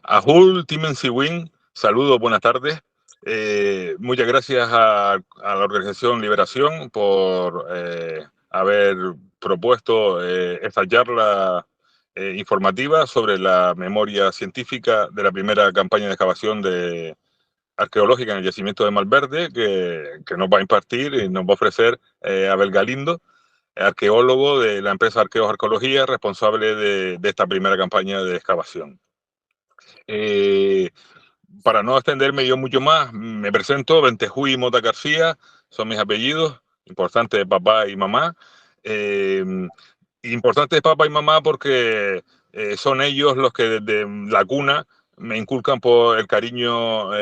Ahul Timensiwin, saludos, buenas tardes. Muchas gracias a la organización Liberación por haber propuesto esta charla informativa sobre la memoria científica de la primera campaña de excavación arqueológica en el yacimiento de Malverde, que nos va a impartir y nos va a ofrecer Abel Galindo, arqueólogo de la empresa Arqueos Arqueología, responsable de esta primera campaña de excavación. Para no extenderme yo mucho más, me presento, Ventejuy Mota García, son mis apellidos, importantes de papá y mamá. Importantes de papá y mamá porque son ellos los que desde la cuna me inculcan por el cariño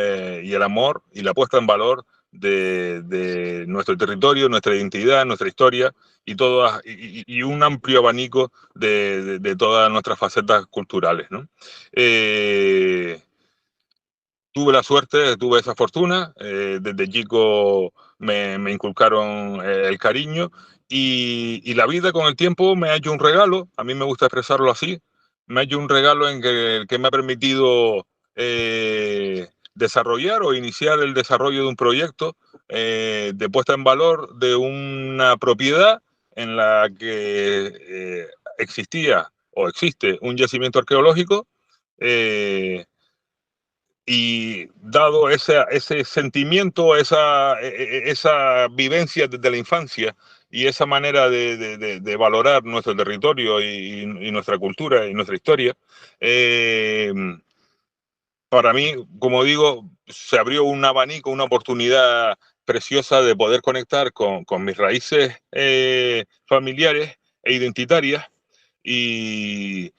y el amor y la puesta en valor de nuestro territorio, nuestra identidad, nuestra historia y, y un amplio abanico de todas nuestras facetas culturales, ¿no? Tuve la suerte, tuve esa fortuna, desde chico me inculcaron el cariño y la vida con el tiempo me ha hecho un regalo, a mí me gusta expresarlo así, me ha hecho un regalo en que me ha permitido desarrollar o iniciar el desarrollo de un proyecto de puesta en valor de una propiedad en la que existía o existe un yacimiento arqueológico. Y dado ese sentimiento, esa vivencia desde la infancia y esa manera de valorar nuestro territorio y nuestra cultura y nuestra historia, para mí, como digo, se abrió un abanico, una oportunidad preciosa de poder conectar con mis raíces familiares e identitarias y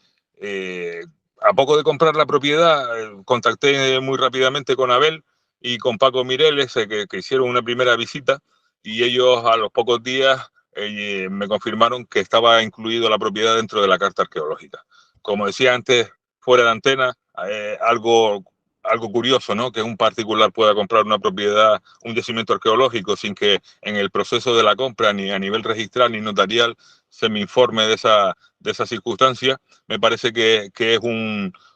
a poco de comprar la propiedad, contacté muy rápidamente con Abel y con Paco Mireles, que hicieron una primera visita y ellos a los pocos días me confirmaron que estaba incluido la propiedad dentro de la carta arqueológica. Como decía antes, fuera de antena, algo curioso, ¿no? Que un particular pueda comprar una propiedad, un yacimiento arqueológico, sin que en el proceso de la compra, ni a nivel registral ni notarial, se me informe de esa circunstancia. Me parece que es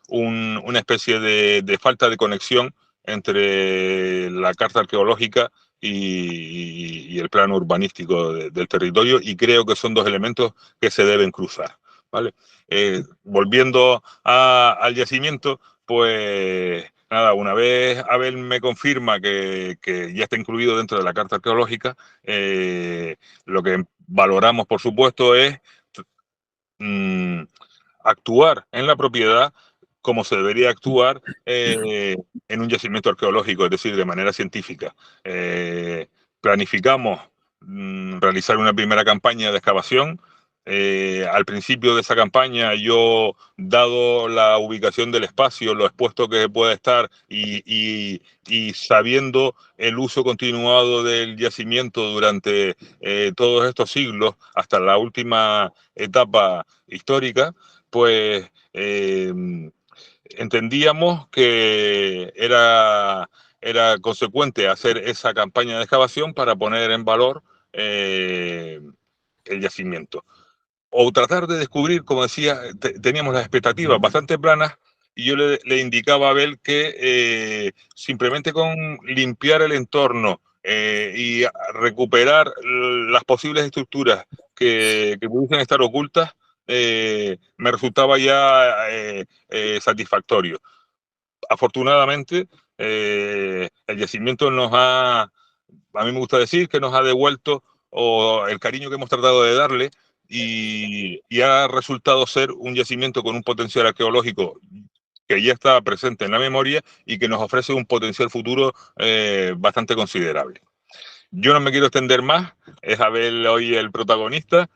una especie de falta de conexión entre la carta arqueológica y el plano urbanístico del territorio, y creo que son dos elementos que se deben cruzar, ¿vale? Volviendo al yacimiento, pues nada, una vez Abel me confirma que ya está incluido dentro de la carta arqueológica, lo que valoramos, por supuesto, es actuar en la propiedad como se debería actuar en un yacimiento arqueológico, es decir, de manera científica. Planificamos realizar una primera campaña de excavación. Al principio de esa campaña, yo, dado la ubicación del espacio, lo expuesto que puede estar y sabiendo el uso continuado del yacimiento durante todos estos siglos, hasta la última etapa histórica, pues entendíamos que era consecuente hacer esa campaña de excavación para poner en valor el yacimiento. O tratar de descubrir, como decía, teníamos las expectativas bastante planas y yo le indicaba a Abel que simplemente con limpiar el entorno y recuperar las posibles estructuras que pudiesen estar ocultas, me resultaba ya satisfactorio. Afortunadamente, el yacimiento a mí me gusta decir que nos ha devuelto el cariño que hemos tratado de darle y ha resultado ser un yacimiento con un potencial arqueológico que ya está presente en la memoria y que nos ofrece un potencial futuro bastante considerable. Yo no me quiero extender más, es Abel hoy el protagonista,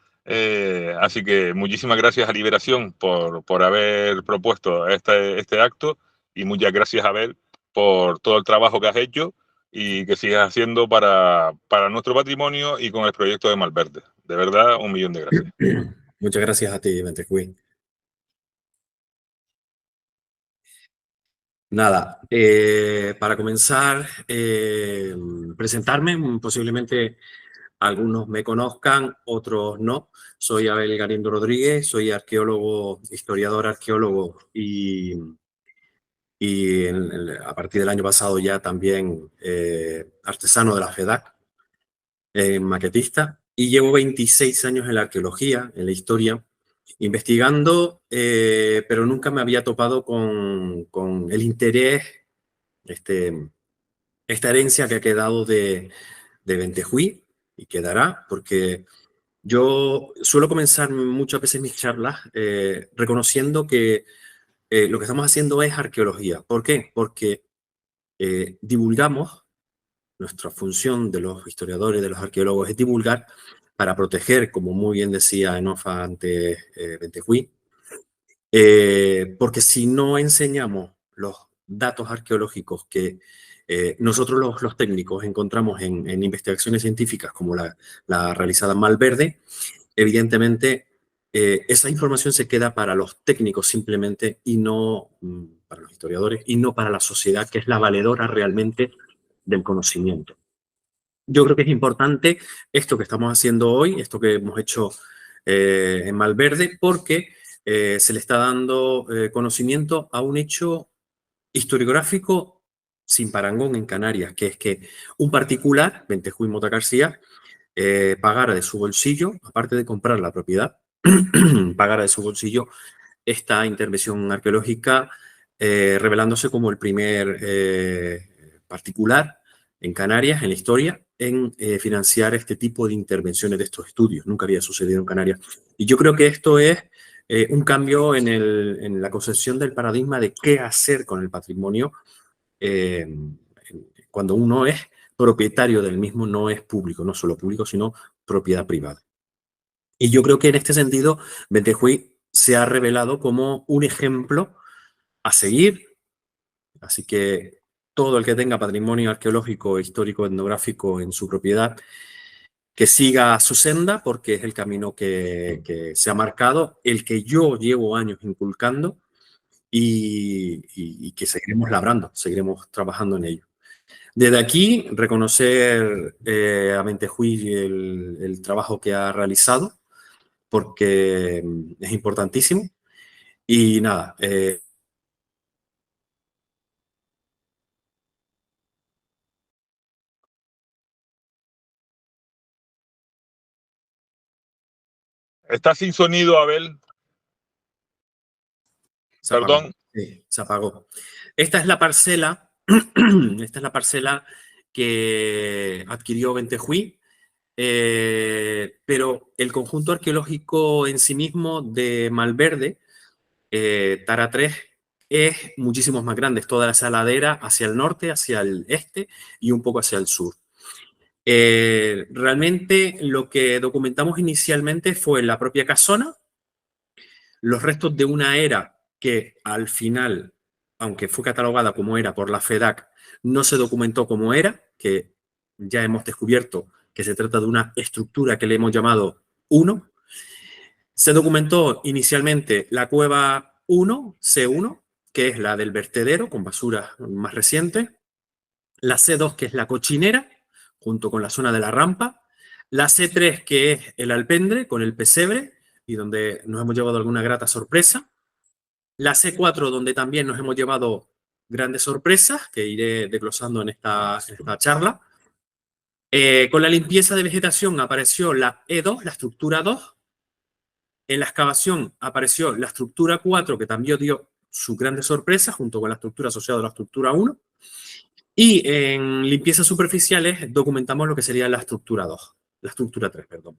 así que muchísimas gracias a Liberación por haber propuesto este acto y muchas gracias, Abel, por todo el trabajo que has hecho y que sigas haciendo para nuestro patrimonio y con el proyecto de Malverde. De verdad, 1.000.000 de gracias. Muchas gracias a ti, Ventejuy. Nada, para comenzar, presentarme, posiblemente algunos me conozcan, otros no. Soy Abel Galindo Rodríguez, soy arqueólogo, historiador arqueólogo y y a partir del año pasado ya también artesano de la FEDAC, maquetista, y llevo 26 años en la arqueología, en la historia, investigando, pero nunca me había topado con el interés, esta herencia que ha quedado de Bentejuí y quedará, porque yo suelo comenzar muchas veces mis charlas reconociendo que lo que estamos haciendo es arqueología. ¿Por qué? Porque divulgamos, nuestra función de los historiadores, de los arqueólogos, es divulgar para proteger, como muy bien decía Enofa antes Bentejuí, porque si no enseñamos los datos arqueológicos que nosotros los técnicos encontramos en investigaciones científicas como la realizada en Malverde, evidentemente esa información se queda para los técnicos simplemente y no para los historiadores y no para la sociedad, que es la valedora realmente del conocimiento. Yo creo que es importante esto que estamos haciendo hoy, esto que hemos hecho en Malverde, porque se le está dando conocimiento a un hecho historiográfico sin parangón en Canarias, que es que un particular, Bentejuí Mota García, pagara de su bolsillo, aparte de comprar la propiedad, pagara de su bolsillo esta intervención arqueológica, revelándose como el primer particular en Canarias, en la historia, en financiar este tipo de intervenciones de estos estudios. Nunca había sucedido en Canarias. Y yo creo que esto es un cambio en la concepción del paradigma de qué hacer con el patrimonio cuando uno es propietario del mismo, no es público, no solo público, sino propiedad privada. Y yo creo que en este sentido, Bentejuí se ha revelado como un ejemplo a seguir. Así que todo el que tenga patrimonio arqueológico, histórico, etnográfico en su propiedad, que siga su senda, porque es el camino que se ha marcado, el que yo llevo años inculcando y que seguiremos labrando, seguiremos trabajando en ello. Desde aquí, reconocer a Bentejuí el trabajo que ha realizado, porque es importantísimo. Y nada, Está sin sonido, Abel. se apagó. Perdón. Sí, se apagó. Esta es la parcela, esta es la parcela que adquirió Bentejuí, pero el conjunto arqueológico en sí mismo de Malverde, Tara 3, es muchísimo más grande. Es toda esa ladera hacia el norte, hacia el este y un poco hacia el sur. Realmente lo que documentamos inicialmente fue la propia casona, los restos de una era que al final, aunque fue catalogada como era por la FEDAC, no se documentó como era, que ya hemos descubierto que se trata de una estructura que le hemos llamado 1. Se documentó inicialmente la cueva 1, C1, que es la del vertedero, con basuras más recientes, la C2, que es la cochinera, junto con la zona de la rampa, la C3, que es el alpendre, con el pesebre, y donde nos hemos llevado alguna grata sorpresa, la C4, donde también nos hemos llevado grandes sorpresas, que iré desglosando en esta charla. Con la limpieza de vegetación apareció la E2, la estructura 2. En la excavación apareció la estructura 4, que también dio su grandes sorpresa, junto con la estructura asociada a la estructura 1. Y en limpiezas superficiales documentamos lo que sería la estructura 2, la estructura 3, perdón.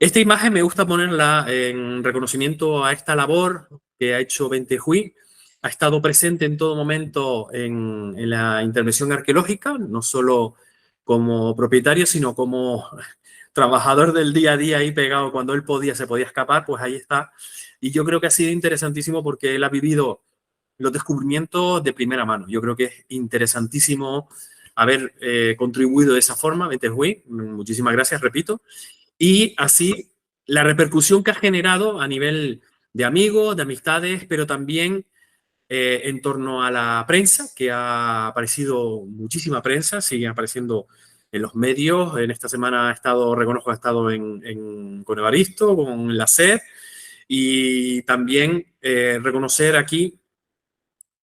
Esta imagen me gusta ponerla en reconocimiento a esta labor que ha hecho Bentejuí. Ha estado presente en todo momento en la intervención arqueológica, no solo como propietario, sino como trabajador del día a día ahí pegado. Cuando él podía, se podía escapar, pues ahí está. Y yo creo que ha sido interesantísimo porque él ha vivido los descubrimientos de primera mano. Yo creo que es interesantísimo haber contribuido de esa forma, Bentejuí. Muchísimas gracias, repito. Y así la repercusión que ha generado a nivel de amigos, de amistades, pero también en torno a la prensa, que ha aparecido muchísima prensa, sigue apareciendo en los medios. En esta semana reconozco, ha estado con Evaristo, con la SER, y también reconocer aquí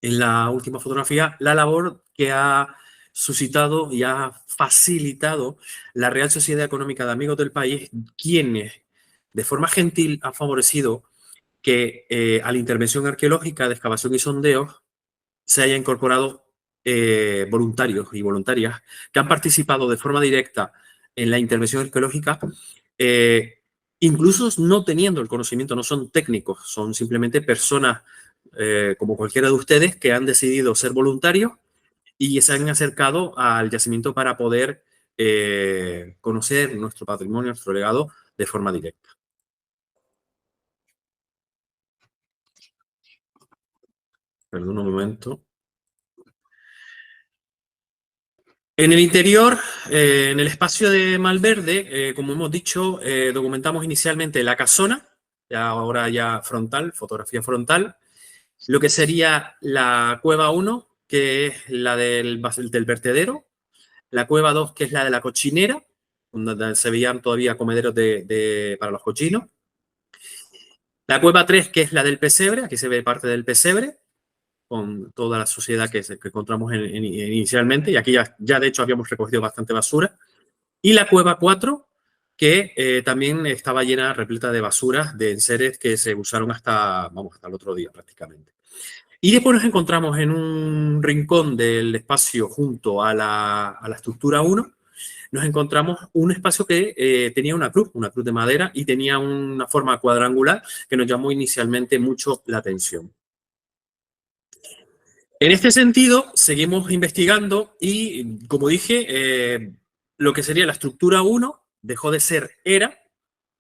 en la última fotografía la labor que ha suscitado y ha facilitado la Real Sociedad Económica de Amigos del País, quienes de forma gentil han favorecido que a la intervención arqueológica de excavación y sondeos se haya incorporado voluntarios y voluntarias que han participado de forma directa en la intervención arqueológica, incluso no teniendo el conocimiento, no son técnicos, son simplemente personas como cualquiera de ustedes que han decidido ser voluntarios y se han acercado al yacimiento para poder conocer nuestro patrimonio, nuestro legado de forma directa. Perdón un momento. En el interior, en el espacio de Malverde, como hemos dicho, documentamos inicialmente la casona, ahora ya frontal, fotografía frontal, lo que sería la cueva 1, que es la del vertedero, la cueva 2, que es la de la cochinera, donde se veían todavía comederos para los cochinos, la cueva 3, que es la del pesebre, aquí se ve parte del pesebre, con toda la suciedad que encontramos inicialmente, y aquí ya de hecho habíamos recogido bastante basura, y la cueva 4, que también estaba llena, repleta de basuras, de enseres que se usaron hasta el otro día prácticamente. Y después nos encontramos en un rincón del espacio junto a la estructura 1, nos encontramos un espacio que tenía una cruz de madera y tenía una forma cuadrangular que nos llamó inicialmente mucho la atención. En este sentido, seguimos investigando y, como dije, lo que sería la estructura 1 dejó de ser era,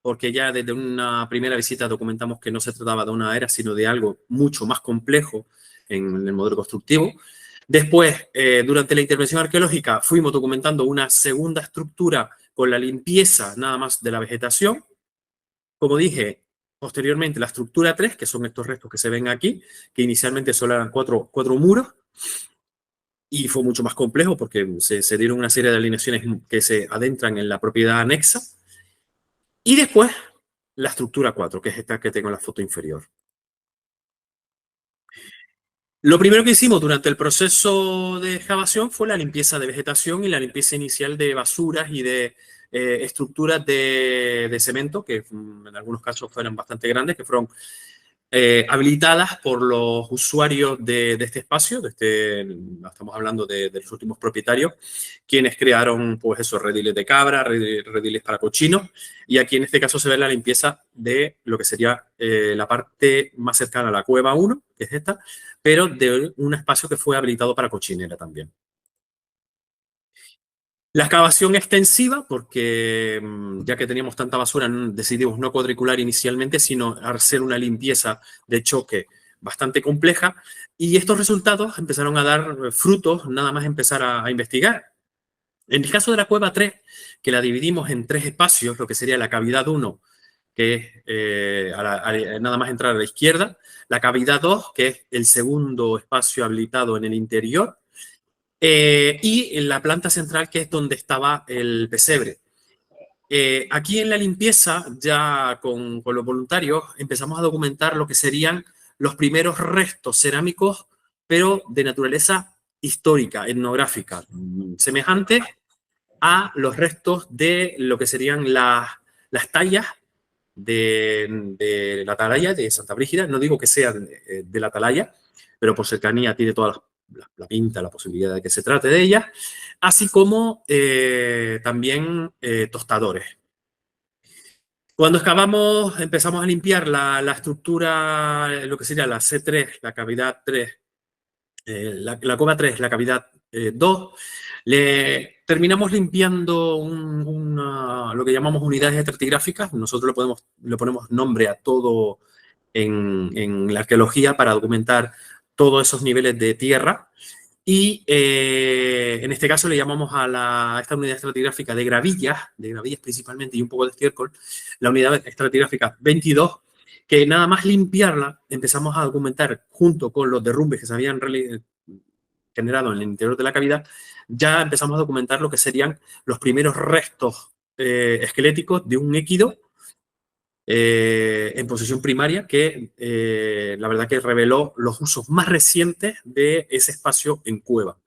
porque ya desde una primera visita documentamos que no se trataba de una era, sino de algo mucho más complejo en el modelo constructivo. Después, durante la intervención arqueológica, fuimos documentando una segunda estructura con la limpieza nada más de la vegetación. Como dije, posteriormente la estructura 3, que son estos restos que se ven aquí, que inicialmente solo eran cuatro muros, y fue mucho más complejo porque se dieron una serie de alineaciones que se adentran en la propiedad anexa. Y después la estructura 4, que es esta que tengo en la foto inferior. Lo primero que hicimos durante el proceso de excavación fue la limpieza de vegetación y la limpieza inicial de basuras y de estructuras de cemento, que en algunos casos fueron bastante grandes, que fueron habilitadas por los usuarios de este espacio, estamos hablando de los últimos propietarios, quienes crearon, pues esos rediles de cabra, rediles para cochinos, y aquí en este caso se ve la limpieza de lo que sería la parte más cercana a la cueva 1, que es esta, pero de un espacio que fue habilitado para cochinera también. La excavación extensiva, porque ya que teníamos tanta basura, decidimos no cuadricular inicialmente, sino hacer una limpieza de choque bastante compleja. Y estos resultados empezaron a dar frutos nada más empezar a investigar. En el caso de la cueva 3, que la dividimos en 3 espacios, lo que sería la cavidad 1, que es nada más entrar a la izquierda, la cavidad 2, que es el segundo espacio habilitado en el interior, y en la planta central, que es donde estaba el pesebre. Aquí en la limpieza, ya con los voluntarios, empezamos a documentar lo que serían los primeros restos cerámicos, pero de naturaleza histórica, etnográfica, semejantes a los restos de lo que serían las tallas de la atalaya de Santa Brígida. No digo que sean de la atalaya, pero por cercanía tiene todas la pinta, la posibilidad de que se trate de ella, así como también tostadores. Cuando excavamos, empezamos a limpiar la estructura, lo que sería la C3, la cavidad 3, la cueva 3, la cavidad 2, le terminamos limpiando lo que llamamos unidades estratigráficas. Nosotros le ponemos nombre a todo en la arqueología para documentar todos esos niveles de tierra. Y en este caso le llamamos a esta unidad estratigráfica de gravillas principalmente y un poco de estiércol, la unidad estratigráfica 22, que nada más limpiarla empezamos a documentar junto con los derrumbes que se habían generado en el interior de la cavidad, ya empezamos a documentar lo que serían los primeros restos esqueléticos de un équido en posición primaria, que la verdad que reveló los usos más recientes de ese espacio en cueva.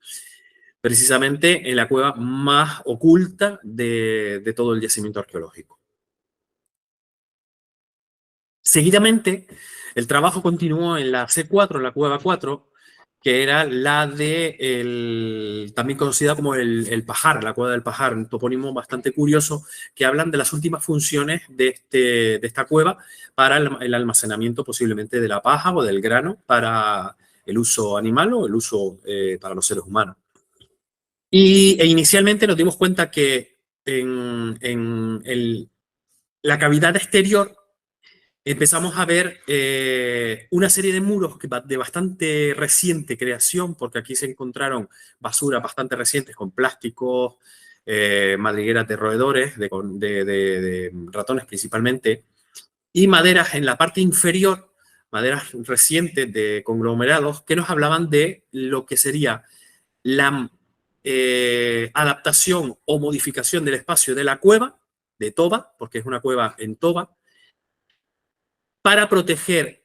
Precisamente en la cueva más oculta de todo el yacimiento arqueológico. Seguidamente, el trabajo continuó en la C4, en la cueva 4, que era la de, también conocida como el Pajar, la cueva del Pajar, un topónimo bastante curioso, que hablan de las últimas funciones de esta cueva para el almacenamiento posiblemente de la paja o del grano para el uso animal o el uso para los seres humanos. Inicialmente nos dimos cuenta que en la cavidad exterior empezamos a ver una serie de muros de bastante reciente creación, porque aquí se encontraron basuras bastante recientes con plásticos, madrigueras de roedores, de ratones principalmente, y maderas en la parte inferior, maderas recientes de conglomerados, que nos hablaban de lo que sería la adaptación o modificación del espacio de la cueva, de toba, porque es una cueva en toba, para proteger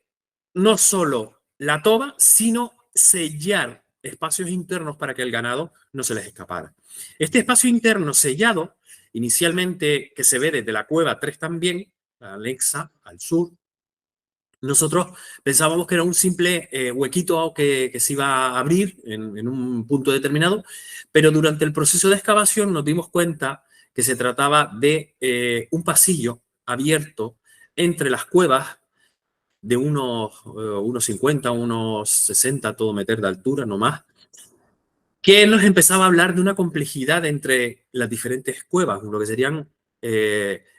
no solo la toba, sino sellar espacios internos para que el ganado no se les escapara. Este espacio interno sellado, inicialmente que se ve desde la cueva 3 también, anexa al sur, nosotros pensábamos que era un simple huequito que se iba a abrir en un punto determinado, pero durante el proceso de excavación nos dimos cuenta que se trataba de un pasillo abierto entre las cuevas de unos 50, unos 60, todo meter de altura, no más, que nos empezaba a hablar de una complejidad entre las diferentes cuevas, lo que serían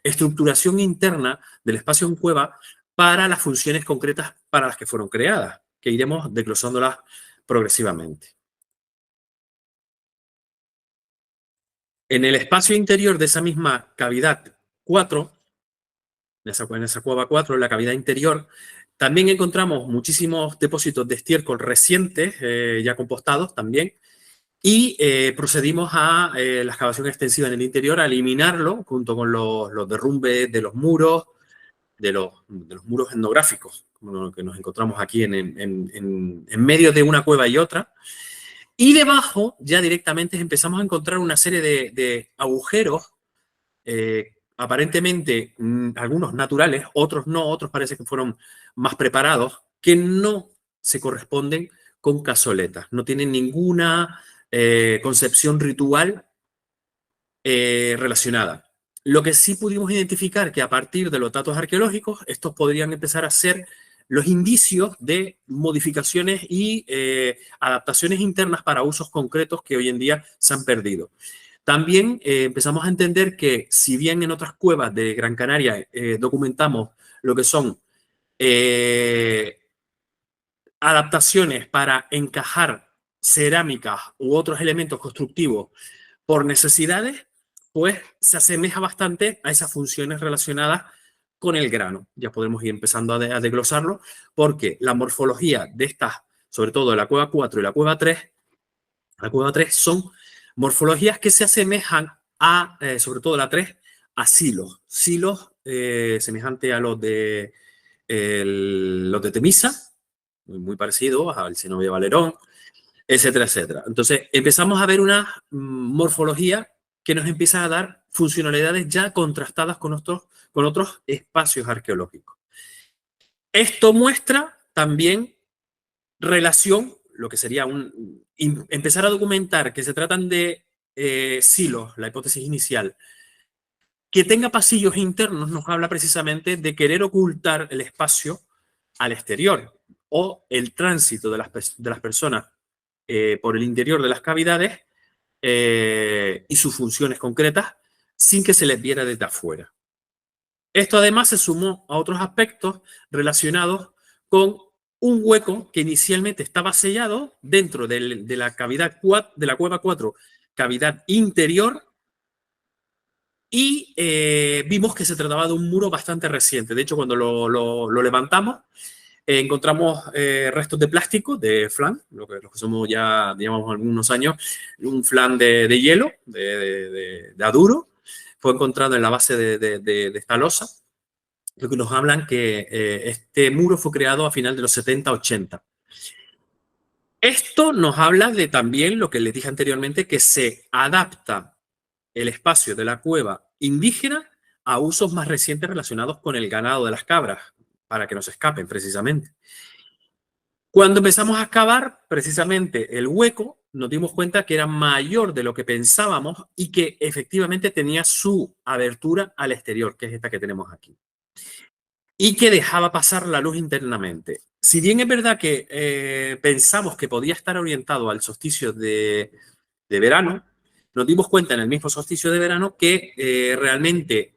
estructuración interna del espacio en cueva para las funciones concretas para las que fueron creadas, que iremos desglosándolas progresivamente. En el espacio interior de esa misma cavidad 4, en esa cueva 4, en la cavidad interior, también encontramos muchísimos depósitos de estiércol recientes, ya compostados también, y procedimos a la excavación extensiva en el interior, a eliminarlo junto con los derrumbes de los muros, de los muros etnográficos, como lo que nos encontramos aquí en medio de una cueva y otra. Y debajo ya directamente empezamos a encontrar una serie de agujeros, aparentemente algunos naturales, otros no, otros parece que fueron más preparados, que no se corresponden con cazoletas, no tienen ninguna concepción ritual relacionada. Lo que sí pudimos identificar que a partir de los datos arqueológicos, estos podrían empezar a ser los indicios de modificaciones y adaptaciones internas para usos concretos que hoy en día se han perdido. También empezamos a entender que si bien en otras cuevas de Gran Canaria documentamos lo que son adaptaciones para encajar cerámicas u otros elementos constructivos por necesidades, pues se asemeja bastante a esas funciones relacionadas con el grano. Ya podemos ir empezando a desglosarlo, porque la morfología de estas, sobre todo de la cueva 4 y la cueva 3 son morfologías que se asemejan a, sobre todo la 3, a silos. Silos semejantes a los de Temisa, muy parecidos al Cenobio de Valerón, etcétera, etcétera. Entonces, empezamos a ver una morfología que nos empieza a dar funcionalidades ya contrastadas con otros espacios arqueológicos. Esto muestra también relación, lo que sería empezar a documentar que se tratan de silos, la hipótesis inicial, que tenga pasillos internos nos habla precisamente de querer ocultar el espacio al exterior o el tránsito de las personas por el interior de las cavidades y sus funciones concretas sin que se les viera desde afuera. Esto además se sumó a otros aspectos relacionados con un hueco que inicialmente estaba sellado dentro de la cavidad 4, de la cueva 4, cavidad interior, y vimos que se trataba de un muro bastante reciente. De hecho, cuando lo levantamos, encontramos restos de plástico, de flan, lo que somos ya, digamos, algunos años, un flan de hielo, de aduro, fue encontrado en la base de esta losa. lo que nos hablan que este muro fue creado a final de los 70-80. Esto nos habla de también lo que les dije anteriormente, que se adapta el espacio de la cueva indígena a usos más recientes relacionados con el ganado de las cabras, para que no se escapen precisamente. Cuando empezamos a excavar precisamente el hueco, nos dimos cuenta que era mayor de lo que pensábamos y que efectivamente tenía su abertura al exterior, que es esta que tenemos aquí, y que dejaba pasar la luz internamente. Si bien es verdad que pensamos que podía estar orientado al solsticio de verano, nos dimos cuenta en el mismo solsticio de verano que realmente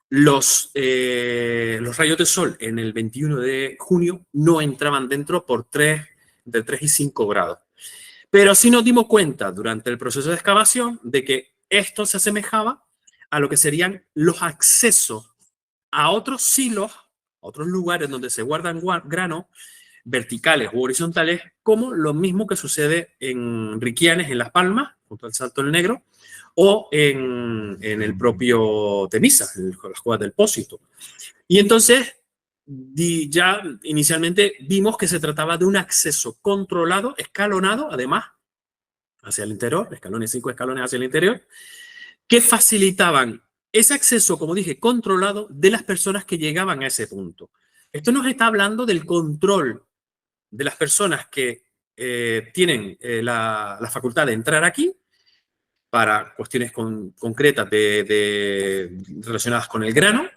los rayos de sol en el 21 de junio no entraban dentro por de 3 y 5 grados. Pero sí nos dimos cuenta durante el proceso de excavación de que esto se asemejaba a lo que serían los accesos a otros silos, a otros lugares donde se guardan granos verticales u horizontales, como lo mismo que sucede en Riquianes, en Las Palmas, junto al Salto del Negro, o en el propio Temisa, en las cuevas del Pósito. Y entonces ya inicialmente vimos que se trataba de un acceso controlado, escalonado, además, hacia el interior, escalones, 5 escalones hacia el interior, que facilitaban ese acceso, como dije, controlado de las personas que llegaban a ese punto. Esto nos está hablando del control de las personas que tienen la facultad de entrar aquí para cuestiones concretas relacionadas con el grano,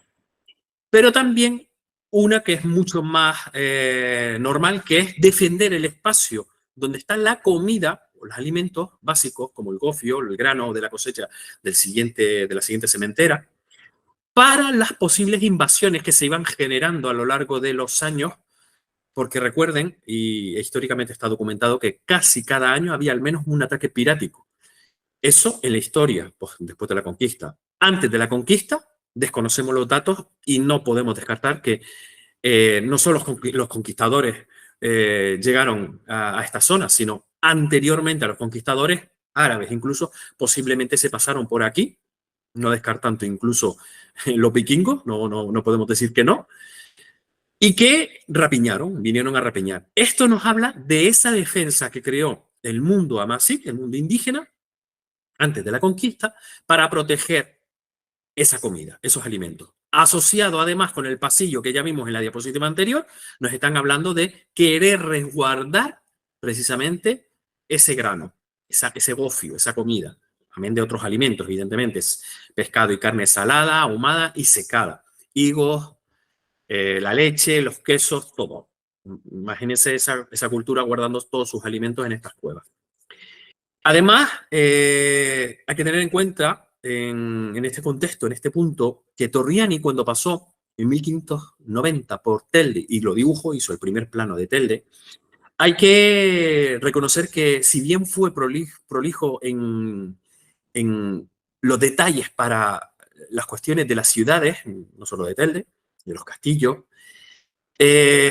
pero también una que es mucho más normal, que es defender el espacio donde está la comida o los alimentos básicos, como el gofio, el grano de la cosecha de la siguiente sementera, para las posibles invasiones que se iban generando a lo largo de los años, porque recuerden, y históricamente está documentado, que casi cada año había al menos un ataque pirático. Eso en la historia, pues, después de la conquista. Antes de la conquista, desconocemos los datos y no podemos descartar que no solo los conquistadores llegaron a esta zona, sino anteriormente a los conquistadores árabes, incluso posiblemente se pasaron por aquí, no descartando incluso los vikingos, no podemos decir que no, y que vinieron a rapiñar. Esto nos habla de esa defensa que creó el mundo amazigh, el mundo indígena, antes de la conquista, para proteger esa comida, esos alimentos. Asociado además con el pasillo que ya vimos en la diapositiva anterior, nos están hablando de querer resguardar precisamente ese grano, ese gofio, esa comida, también de otros alimentos, evidentemente, es pescado y carne salada, ahumada y secada, higos, la leche, los quesos, todo. Imagínense esa cultura guardando todos sus alimentos en estas cuevas. Además, hay que tener en cuenta en este contexto, en este punto, que Torriani, cuando pasó en 1590 por Telde, y lo dibujo, hizo el primer plano de Telde, hay que reconocer que si bien fue prolijo en los detalles para las cuestiones de las ciudades, no solo de Telde, de los castillos,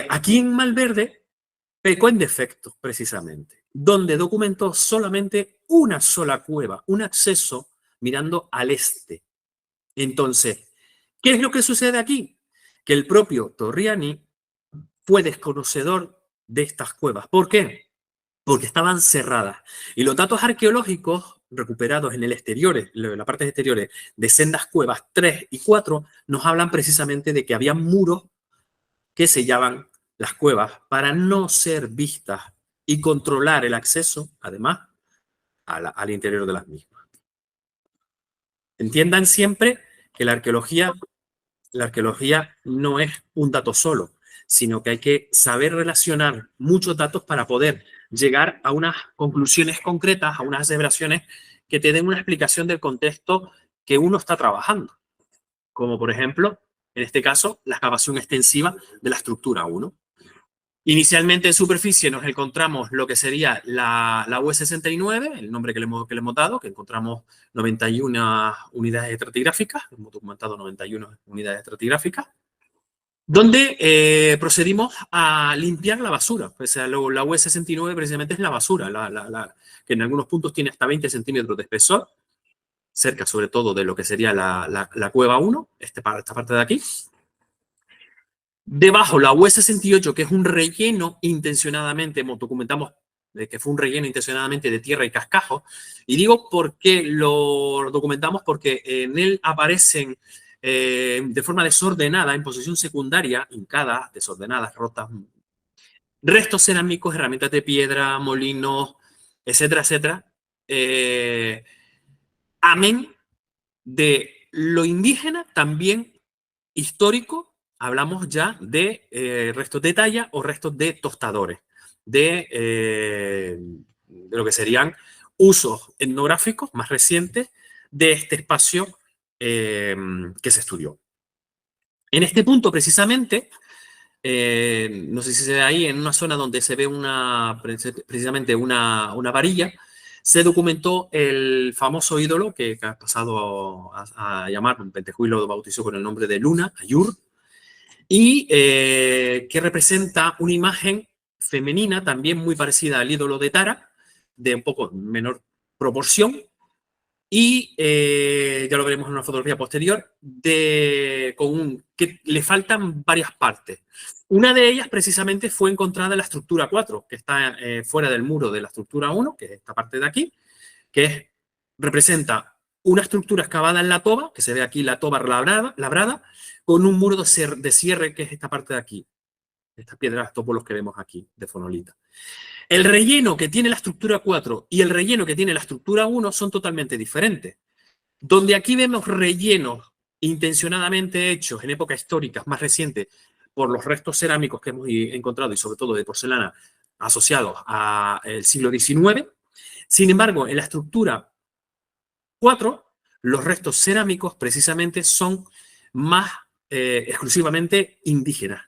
aquí en Malverde pecó en defectos, precisamente, donde documentó solamente una sola cueva, un acceso mirando al este. Entonces, ¿qué es lo que sucede aquí? Que el propio Torriani fue desconocedor de estas cuevas. ¿Por qué? Porque estaban cerradas. Y los datos arqueológicos recuperados en el exterior, en las partes exteriores de sendas cuevas 3 y 4, nos hablan precisamente de que había muros que sellaban las cuevas para no ser vistas y controlar el acceso, además, al interior de las mismas. Entiendan siempre que la arqueología no es un dato solo, sino que hay que saber relacionar muchos datos para poder llegar a unas conclusiones concretas, a unas aseveraciones que te den una explicación del contexto que uno está trabajando. Como por ejemplo, en este caso, la excavación extensiva de la estructura 1. Inicialmente en superficie nos encontramos lo que sería la UE69, el nombre que le hemos dado, que encontramos 91 unidades estratigráficas, hemos documentado 91 unidades estratigráficas, donde procedimos a limpiar la basura. Pues, la UE69 precisamente es la basura, que en algunos puntos tiene hasta 20 centímetros de espesor, cerca sobre todo de lo que sería la cueva 1, esta parte de aquí. Debajo la UE68, que es un relleno intencionadamente, documentamos que fue un relleno intencionadamente de tierra y cascajo. Y digo por qué lo documentamos, porque en él aparecen de forma desordenada, en posición secundaria, hincadas, desordenadas, rotas, restos cerámicos, herramientas de piedra, molinos, etcétera, etcétera. Amén de lo indígena, también histórico, hablamos ya de restos de talla o restos de tostadores, de lo que serían usos etnográficos más recientes de este espacio que se estudió. En este punto, precisamente, no sé si se ve ahí, en una zona donde se ve precisamente una varilla, se documentó el famoso ídolo que ha pasado a llamar, Pentejuy lo bautizó con el nombre de Luna, Ayur, y que representa una imagen femenina también muy parecida al ídolo de Tara, de un poco menor proporción, y ya lo veremos en una fotografía posterior, que le faltan varias partes. Una de ellas precisamente fue encontrada en la estructura 4, que está fuera del muro de la estructura 1, que es esta parte de aquí, que representa una estructura excavada en la toba, que se ve aquí la toba labrada, con un muro de cierre, que es esta parte de aquí, estas piedras tópolos que vemos aquí, de fonolita. El relleno que tiene la estructura 4 y el relleno que tiene la estructura 1 son totalmente diferentes. Donde aquí vemos rellenos intencionadamente hechos en épocas históricas más recientes por los restos cerámicos que hemos encontrado y sobre todo de porcelana asociados al siglo XIX. Sin embargo, en la estructura 4, los restos cerámicos precisamente son más exclusivamente indígenas,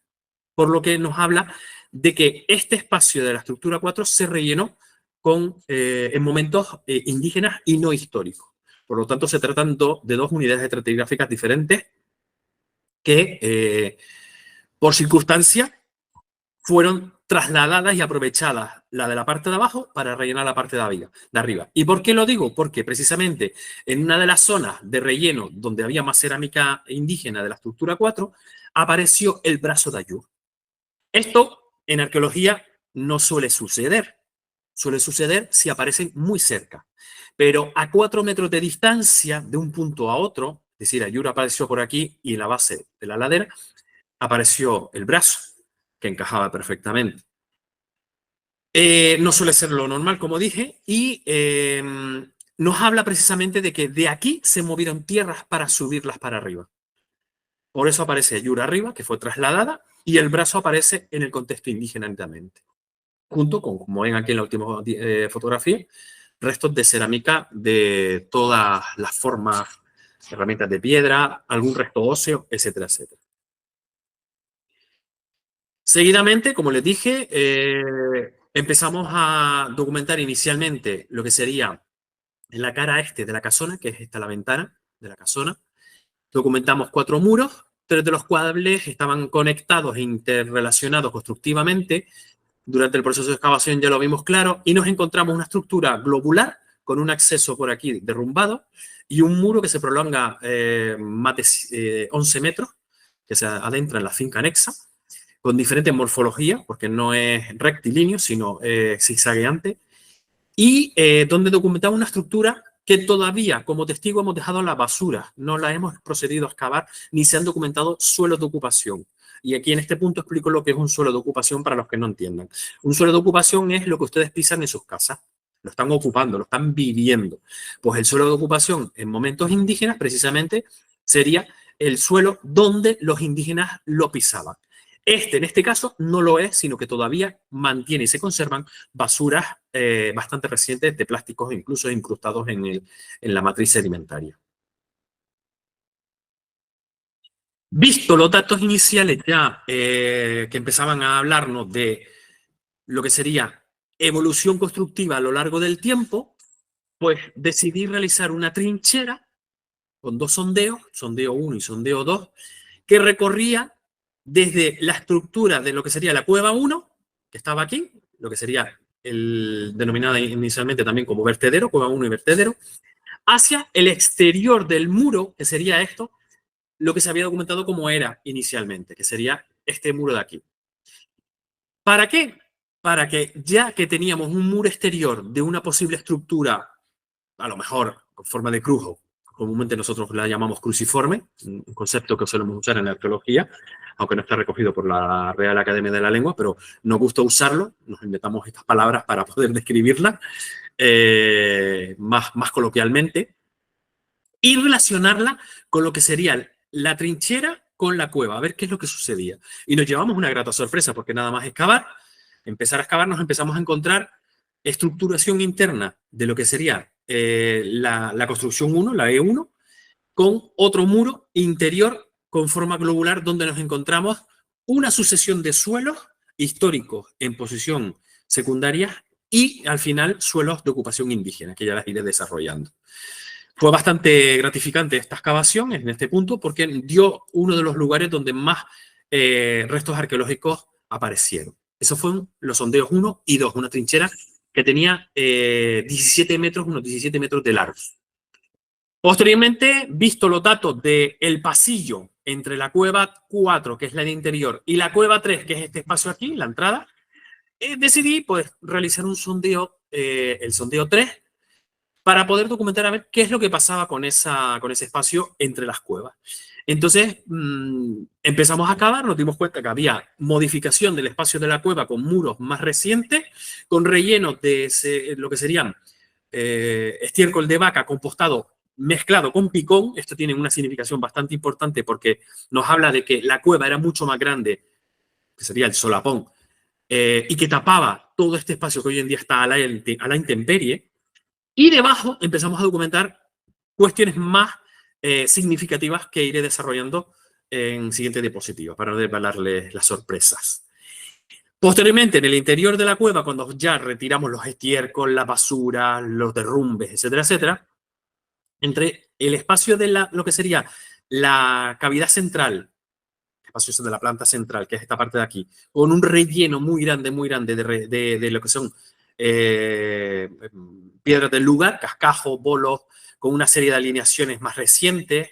por lo que nos habla de que este espacio de la estructura 4 se rellenó en momentos indígenas y no históricos. Por lo tanto, se tratan de dos unidades estratigráficas diferentes que, por circunstancia, fueron trasladadas y aprovechadas la de la parte de abajo para rellenar la parte de arriba. ¿Y por qué lo digo? Porque precisamente en una de las zonas de relleno donde había más cerámica indígena de la estructura 4, apareció el brazo de Ayur. Esto en arqueología no suele suceder. Suele suceder si aparecen muy cerca. Pero a 4 metros de distancia de un punto a otro, es decir, Ayur apareció por aquí y en la base de la ladera apareció el brazo, que encajaba perfectamente. No suele ser lo normal, como dije, y nos habla precisamente de que de aquí se movieron tierras para subirlas para arriba. Por eso aparece Ayur arriba, que fue trasladada, y el brazo aparece en el contexto indígena netamente. Junto con, como ven aquí en la última fotografía, restos de cerámica de todas las formas, herramientas de piedra, algún resto óseo, etcétera, etcétera. Seguidamente, como les dije, empezamos a documentar inicialmente lo que sería en la cara este de la casona, que es esta la ventana de la casona. Documentamos 4 muros, 3 de los cuales estaban conectados e interrelacionados constructivamente. Durante el proceso de excavación ya lo vimos claro y nos encontramos una estructura globular con un acceso por aquí derrumbado y un muro que se prolonga más de 11 metros, que se adentra en la finca anexa, con diferentes morfologías, porque no es rectilíneo, sino zigzagueante, y donde documentamos una estructura que todavía, como testigo, hemos dejado la basura, no la hemos procedido a excavar, ni se han documentado suelos de ocupación. Y aquí en este punto explico lo que es un suelo de ocupación para los que no entiendan. Un suelo de ocupación es lo que ustedes pisan en sus casas. Lo están ocupando, lo están viviendo. Pues el suelo de ocupación en momentos indígenas precisamente sería el suelo donde los indígenas lo pisaban. En este caso, no lo es, sino que todavía mantiene y se conservan basuras bastante recientes de plásticos, incluso incrustados en la matriz sedimentaria. Visto los datos iniciales ya que empezaban a hablarnos de lo que sería evolución constructiva a lo largo del tiempo, pues decidí realizar una trinchera con 2 sondeos, sondeo 1 y sondeo 2, que recorría desde la estructura de lo que sería la cueva 1, que estaba aquí, lo que sería denominada inicialmente también como vertedero, cueva 1 y vertedero, hacia el exterior del muro, que sería esto, lo que se había documentado como era inicialmente, que sería este muro de aquí. ¿Para qué? Para que ya que teníamos un muro exterior de una posible estructura, a lo mejor con forma de cruz, o comúnmente nosotros la llamamos cruciforme, un concepto que solemos usar en la arqueología, aunque no está recogido por la Real Academia de la Lengua, pero nos gusta usarlo, nos inventamos estas palabras para poder describirla más coloquialmente, y relacionarla con lo que sería la trinchera con la cueva, a ver qué es lo que sucedía. Y nos llevamos una grata sorpresa, porque nada más empezar a excavar, nos empezamos a encontrar estructuración interna de lo que sería la construcción 1, la E1, con otro muro interior con forma globular donde nos encontramos una sucesión de suelos históricos en posición secundaria y al final suelos de ocupación indígena, que ya las iré desarrollando. Fue bastante gratificante esta excavación en este punto porque dio uno de los lugares donde más restos arqueológicos aparecieron. Esos fueron los sondeos 1 y 2, una trinchera que tenía 17 metros, unos 17 metros de largo. Posteriormente, visto los datos del pasillo entre la cueva 4, que es la de interior, y la cueva 3, que es este espacio aquí, la entrada, decidí pues, realizar un sondeo, el sondeo 3, para poder documentar a ver qué es lo que pasaba con ese espacio entre las cuevas. Entonces, empezamos a cavar, nos dimos cuenta que había modificación del espacio de la cueva con muros más recientes, con rellenos de lo que serían estiércol de vaca compostado mezclado con picón. Esto tiene una significación bastante importante porque nos habla de que la cueva era mucho más grande, que sería el solapón, y que tapaba todo este espacio que hoy en día está a la intemperie. Y debajo empezamos a documentar cuestiones más significativas que iré desarrollando en siguiente diapositiva para no desvelarles las sorpresas. Posteriormente, en el interior de la cueva, cuando ya retiramos los estiércoles, la basura, los derrumbes, etcétera, etcétera, entre el espacio de lo que sería la cavidad central, el espacio de la planta central, que es esta parte de aquí, con un relleno muy grande de lo que son piedras del lugar, cascajos, bolos, con una serie de alineaciones más recientes,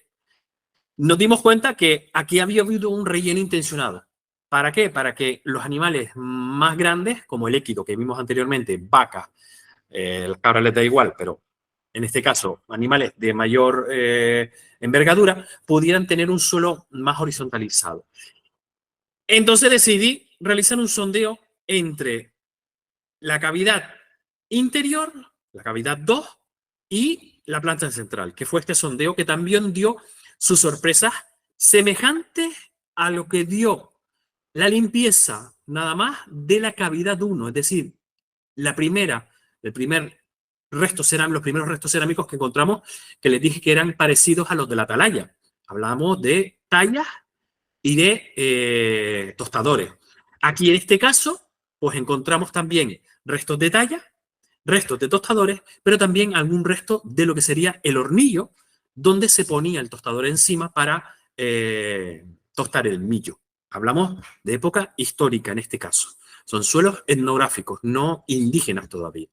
nos dimos cuenta que aquí había habido un relleno intencionado. ¿Para qué? Para que los animales más grandes, como el équido que vimos anteriormente, vacas, las cabras les da igual, pero en este caso, animales de mayor envergadura, pudieran tener un suelo más horizontalizado. Entonces decidí realizar un sondeo entre la cavidad interior, la cavidad 2 y la planta central, que fue este sondeo que también dio sus sorpresas semejantes a lo que dio la limpieza nada más de la cavidad 1, es decir, los primeros restos cerámicos que encontramos, que les dije que eran parecidos a los de la atalaya. Hablamos de tallas y de tostadores. Aquí en este caso, pues encontramos también restos de talla, restos de tostadores, pero también algún resto de lo que sería el hornillo, donde se ponía el tostador encima para tostar el millo. Hablamos de época histórica en este caso. Son suelos etnográficos, no indígenas todavía,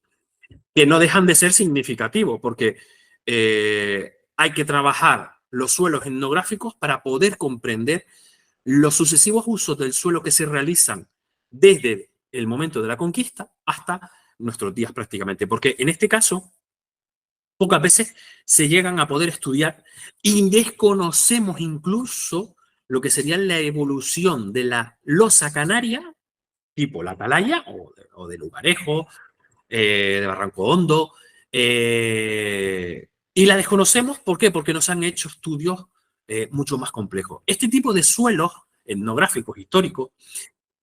que no dejan de ser significativos, porque hay que trabajar los suelos etnográficos para poder comprender los sucesivos usos del suelo que se realizan desde el momento de la conquista hasta nuestros días prácticamente. Porque en este caso, pocas veces se llegan a poder estudiar y desconocemos incluso lo que sería la evolución de la losa canaria, tipo la atalaya o de Lugarejo, de Barranco Hondo, y la desconocemos, ¿por qué? Porque nos han hecho estudios mucho más complejos. Este tipo de suelos etnográficos, históricos,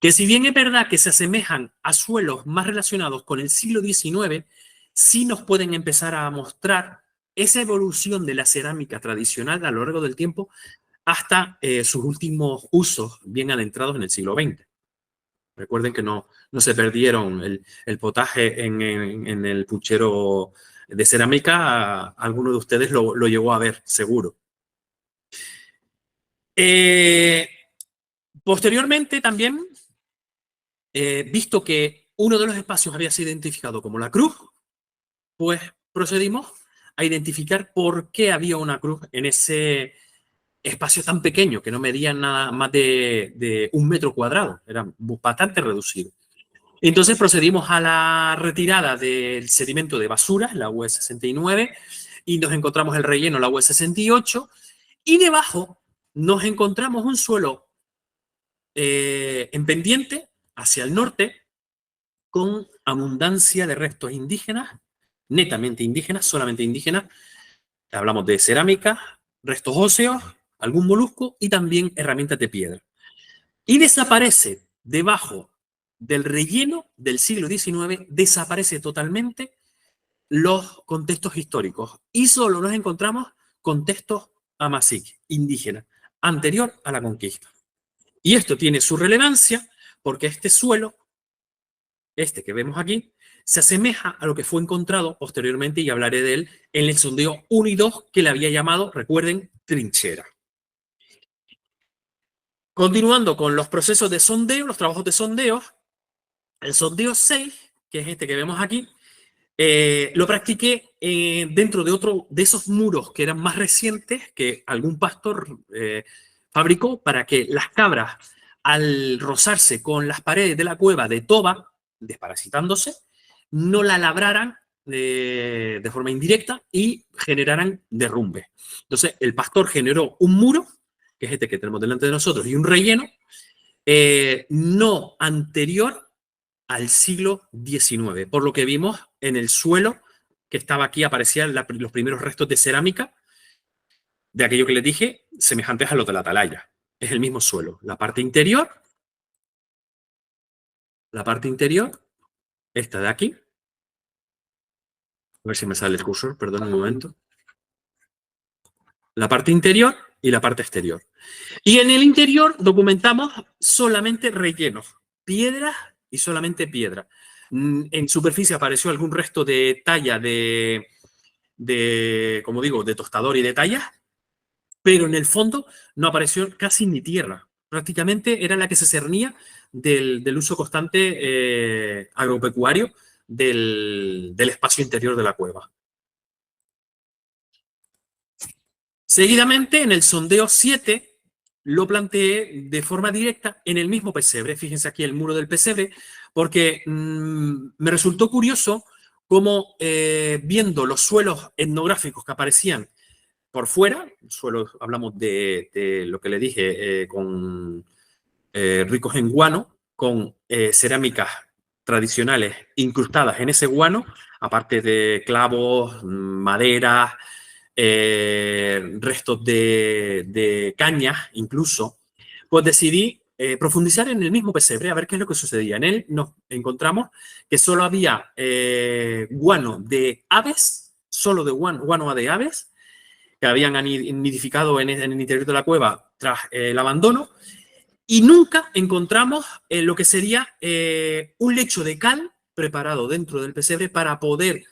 que si bien es verdad que se asemejan a suelos más relacionados con el siglo XIX, sí nos pueden empezar a mostrar esa evolución de la cerámica tradicional a lo largo del tiempo hasta sus últimos usos bien adentrados en el siglo XX. Recuerden que no se perdieron el potaje en el puchero de cerámica. Alguno de ustedes lo llegó a ver, seguro. Posteriormente también, visto que uno de los espacios había sido identificado como la cruz, pues procedimos a identificar por qué había una cruz en ese espacio tan pequeño, que no medía nada más de 1 metro cuadrado, era bastante reducido. Entonces procedimos a la retirada del sedimento de basura, la UE69, y nos encontramos el relleno, la UE68, y debajo nos encontramos un suelo en pendiente hacia el norte con abundancia de restos indígenas, netamente indígenas, solamente indígenas. Hablamos de cerámica, restos óseos, algún molusco y también herramientas de piedra. Y desaparece debajo del relleno del siglo XIX, desaparece totalmente los contextos históricos y solo nos encontramos contextos amazigh, indígenas, anterior a la conquista. Y esto tiene su relevancia porque este suelo, este que vemos aquí, se asemeja a lo que fue encontrado posteriormente, y hablaré de él, en el sondeo 1 y 2, que le había llamado, recuerden, trinchera. Continuando con los procesos de sondeo, los trabajos de sondeo, el sondeo 6, que es este que vemos aquí, lo practiqué dentro de otro de esos muros que eran más recientes que algún pastor fabricó para que las cabras, al rozarse con las paredes de la cueva de toba, desparasitándose, no la labraran de forma indirecta y generaran derrumbe. Entonces, el pastor generó un muro, que es este que tenemos delante de nosotros, y un relleno no anterior al siglo XIX, por lo que vimos en el suelo que estaba aquí, aparecían los primeros restos de cerámica de aquello que les dije, semejantes a los de la atalaya. Es el mismo suelo. La parte interior, esta de aquí. A ver si me sale el cursor, perdón un momento. La parte interior y la parte exterior. Y en el interior documentamos solamente rellenos, piedras y solamente piedra. En superficie apareció algún resto de talla como digo, de tostador y de talla, pero en el fondo no apareció casi ni tierra. Prácticamente era la que se cernía del uso constante agropecuario del espacio interior de la cueva. Seguidamente, en el sondeo 7, lo planteé de forma directa en el mismo pesebre. Fíjense aquí el muro del pesebre, porque me resultó curioso cómo viendo los suelos etnográficos que aparecían por fuera, suelos, hablamos de lo que le dije, con ricos en guano, con cerámicas tradicionales incrustadas en ese guano, aparte de clavos, madera, restos de cañas incluso, pues decidí profundizar en el mismo pesebre a ver qué es lo que sucedía. En él nos encontramos que solo había guano de aves, solo de guano de aves, que habían nidificado en el interior de la cueva tras el abandono, y nunca encontramos lo que sería un lecho de cal preparado dentro del pesebre para poder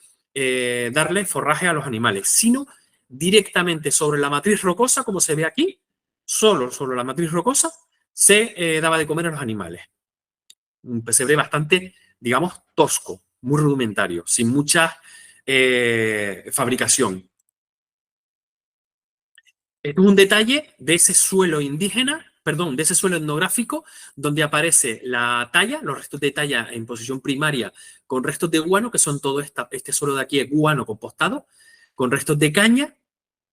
darle forraje a los animales, sino directamente sobre la matriz rocosa, como se ve aquí, solo sobre la matriz rocosa, se daba de comer a los animales. Un pesebre bastante, digamos, tosco, muy rudimentario, sin mucha fabricación. Es un detalle de ese suelo indígena, perdón, de ese suelo etnográfico, donde aparece la talla, los restos de talla en posición primaria, con restos de guano, que son todo este suelo de aquí, es guano compostado, con restos de caña.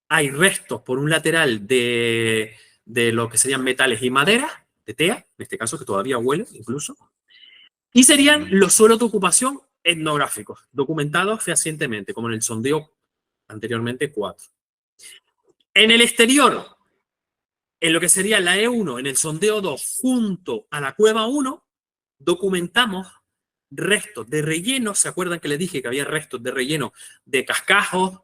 Hay restos por un lateral de lo que serían metales y madera, de tea, en este caso, que todavía huele incluso. Y serían los suelos de ocupación etnográficos, documentados fehacientemente, como en el sondeo anteriormente 4. En el exterior, en lo que sería la E1, en el sondeo 2, junto a la cueva 1, documentamos restos de relleno. ¿Se acuerdan que les dije que había restos de relleno de cascajos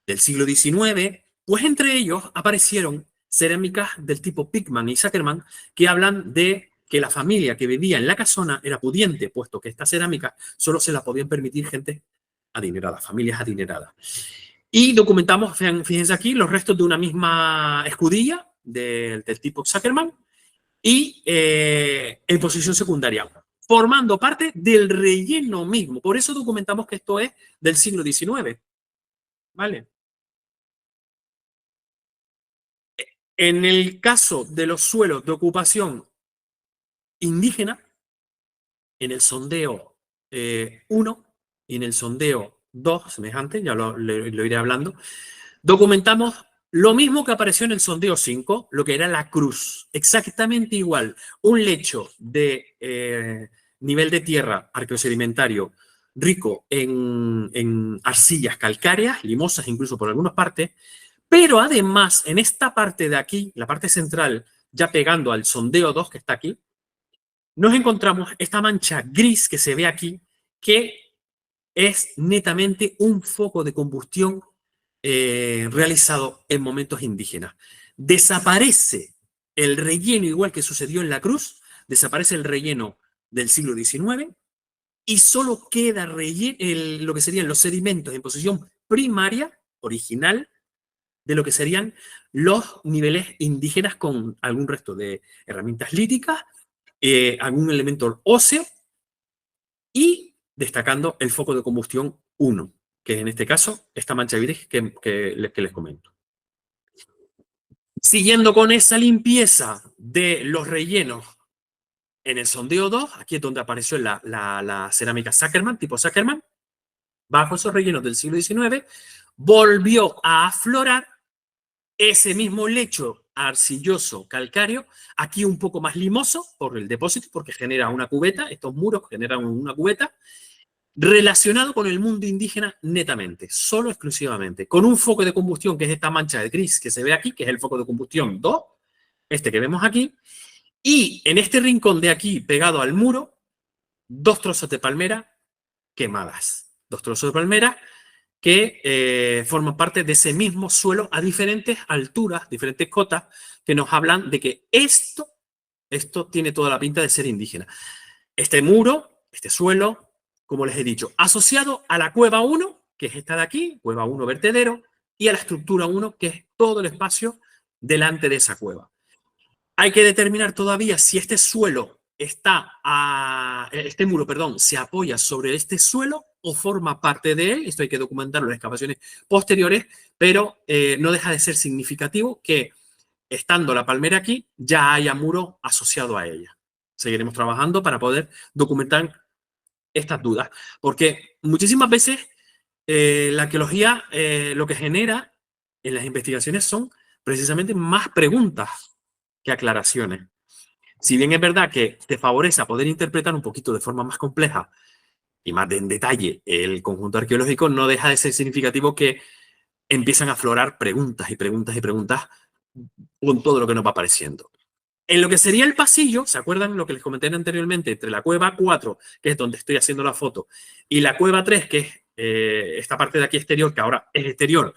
del siglo XIX? Pues entre ellos aparecieron cerámicas del tipo Pickman y Zuckerman que hablan de que la familia que vivía en la casona era pudiente, puesto que esta cerámica solo se la podían permitir gente adinerada, familias adineradas. Y documentamos, fíjense aquí, los restos de una misma escudilla del tipo Zuckerman y en posición secundaria, formando parte del relleno mismo. Por eso documentamos que esto es del siglo XIX. ¿vale? En el caso de los suelos de ocupación indígena, en el sondeo 1 y en el sondeo 2, semejante, ya lo iré hablando, documentamos lo mismo que apareció en el sondeo 5, lo que era la cruz, exactamente igual, un lecho de nivel de tierra arqueosedimentario rico en arcillas calcáreas, limosas incluso por algunas partes, pero además en esta parte de aquí, la parte central, ya pegando al sondeo 2 que está aquí, nos encontramos esta mancha gris que se ve aquí, que es netamente un foco de combustión realizado en momentos indígenas. Desaparece el relleno, igual que sucedió en la Cruz, desaparece el relleno del siglo XIX y solo queda lo que serían los sedimentos en posición primaria, original, de lo que serían los niveles indígenas con algún resto de herramientas líticas, algún elemento óseo y destacando el foco de combustión 1, que en este caso esta mancha gris que les comento. Siguiendo con esa limpieza de los rellenos en el sondeo 2, aquí es donde apareció la cerámica Zuckerman, tipo Zuckerman, bajo esos rellenos del siglo XIX, volvió a aflorar ese mismo lecho arcilloso calcáreo, aquí un poco más limoso por el depósito, porque genera una cubeta, estos muros generan una cubeta, relacionado con el mundo indígena netamente, solo exclusivamente, con un foco de combustión que es esta mancha de gris que se ve aquí, que es el foco de combustión 2, este que vemos aquí, y en este rincón de aquí, pegado al muro, 2 trozos de palmera quemadas, 2 trozos de palmera que forman parte de ese mismo suelo a diferentes alturas, diferentes cotas, que nos hablan de que esto tiene toda la pinta de ser indígena. Este muro, este suelo, como les he dicho, asociado a la cueva 1, que es esta de aquí, cueva 1 vertedero, y a la estructura 1, que es todo el espacio delante de esa cueva. Hay que determinar todavía si este suelo este muro, perdón, se apoya sobre este suelo o forma parte de él. Esto hay que documentarlo en excavaciones posteriores, pero no deja de ser significativo que estando la palmera aquí, ya haya muro asociado a ella. Seguiremos trabajando para poder documentar estas dudas, porque muchísimas veces la arqueología lo que genera en las investigaciones son precisamente más preguntas que aclaraciones. Si bien es verdad que te favorece a poder interpretar un poquito de forma más compleja y más en detalle el conjunto arqueológico, no deja de ser significativo que empiezan a aflorar preguntas y preguntas y preguntas con todo lo que nos va apareciendo. En lo que sería el pasillo, ¿se acuerdan lo que les comenté anteriormente? Entre la cueva 4, que es donde estoy haciendo la foto, y la cueva 3, que es esta parte de aquí exterior, que ahora es exterior,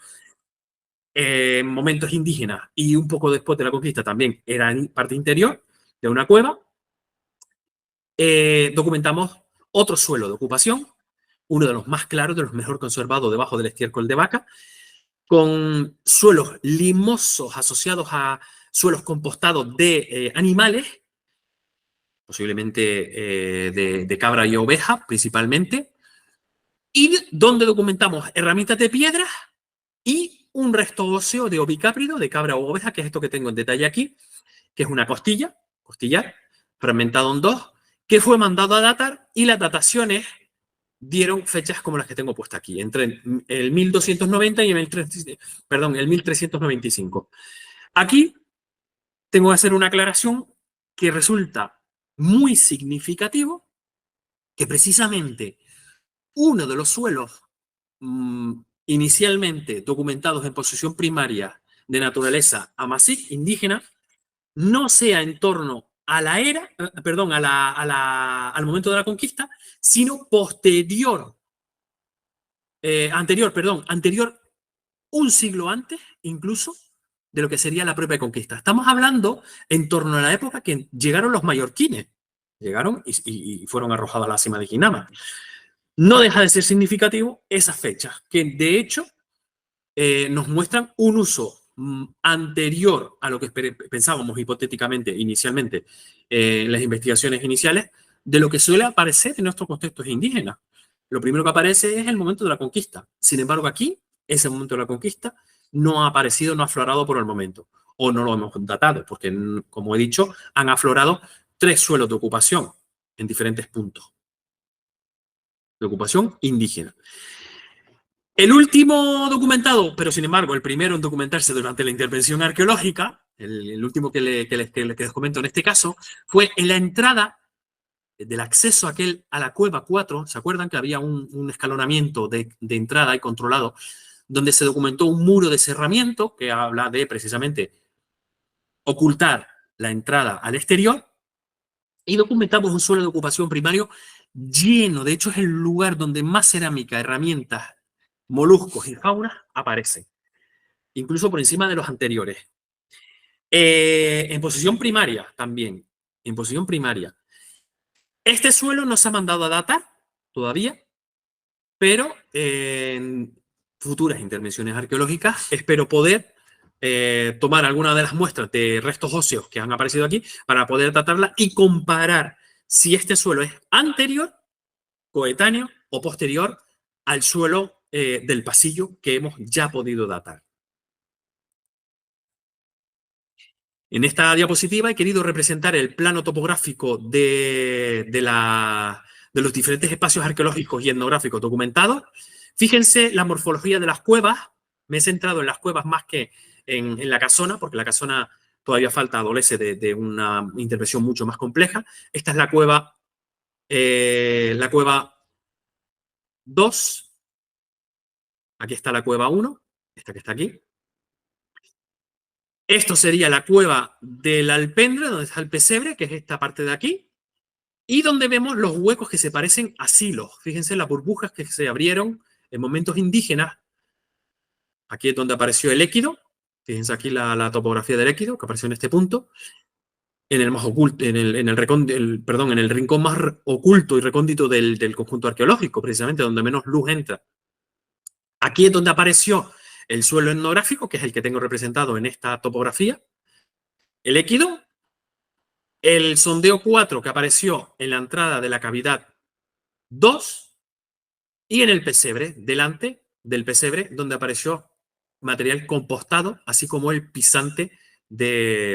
en momentos indígenas y un poco después de la conquista también era parte interior de una cueva, documentamos otro suelo de ocupación, uno de los más claros, de los mejor conservados debajo del estiércol de vaca, con suelos limosos asociados a suelos compostados de animales, posiblemente de cabra y oveja principalmente, y donde documentamos herramientas de piedra y un resto óseo de ovicáprido, de cabra o oveja, que es esto que tengo en detalle aquí, que es una costillar, fragmentado en 2, que fue mandado a datar y las dataciones dieron fechas como las que tengo puestas aquí, entre el 1290 y el 1395. Aquí tengo que hacer una aclaración que resulta muy significativo, que precisamente uno de los suelos inicialmente documentados en posición primaria de naturaleza amazigh, indígena, no sea en torno a la era, perdón, al momento de la conquista, sino anterior, un siglo antes, incluso, de lo que sería la propia conquista. Estamos hablando en torno a la época que llegaron los mallorquines. Llegaron y fueron arrojados a la cima de Quinama. No deja de ser significativo esas fechas, que de hecho nos muestran un uso anterior a lo que pensábamos hipotéticamente, inicialmente, en las investigaciones iniciales, de lo que suele aparecer en nuestros contextos indígenas. Lo primero que aparece es el momento de la conquista. Sin embargo, aquí ese momento de la conquista, no ha aparecido, no ha aflorado por el momento. O no lo hemos datado, porque, como he dicho, han aflorado 3 suelos de ocupación en diferentes puntos de ocupación indígena. El último documentado, pero sin embargo el primero en documentarse durante la intervención arqueológica, el último que les comento en este caso, fue en la entrada del acceso a la cueva 4. ¿Se acuerdan que había un escalonamiento de entrada y controlado, donde se documentó un muro de cerramiento que habla de precisamente ocultar la entrada al exterior? Y documentamos un suelo de ocupación primario lleno. De hecho, es el lugar donde más cerámica, herramientas, moluscos y fauna aparecen, incluso por encima de los anteriores. En posición primaria también, en posición primaria. Este suelo no se ha mandado a datar todavía, pero en futuras intervenciones arqueológicas espero poder tomar alguna de las muestras de restos óseos que han aparecido aquí para poder datarla y comparar si este suelo es anterior, coetáneo o posterior al suelo del pasillo que hemos ya podido datar. En esta diapositiva he querido representar el plano topográfico de los diferentes espacios arqueológicos y etnográficos documentados. Fíjense la morfología de las cuevas. Me he centrado en las cuevas más que en la casona, porque la casona todavía adolece de una intervención mucho más compleja. Esta es la cueva 2. Aquí está la cueva 1, esta que está aquí. Esto sería la cueva del alpendre, donde está el pesebre, que es esta parte de aquí, y donde vemos los huecos que se parecen a silos. Fíjense las burbujas que se abrieron en momentos indígenas. Aquí es donde apareció el équido. Fíjense aquí la topografía del équido, que apareció en este punto. En el más oculto, en el rincón más oculto y recóndito del conjunto arqueológico, precisamente donde menos luz entra. Aquí es donde apareció el suelo etnográfico, que es el que tengo representado en esta topografía. El équido, el sondeo 4 que apareció en la entrada de la cavidad 2 y en el pesebre, delante del pesebre, donde apareció material compostado, así como el pisante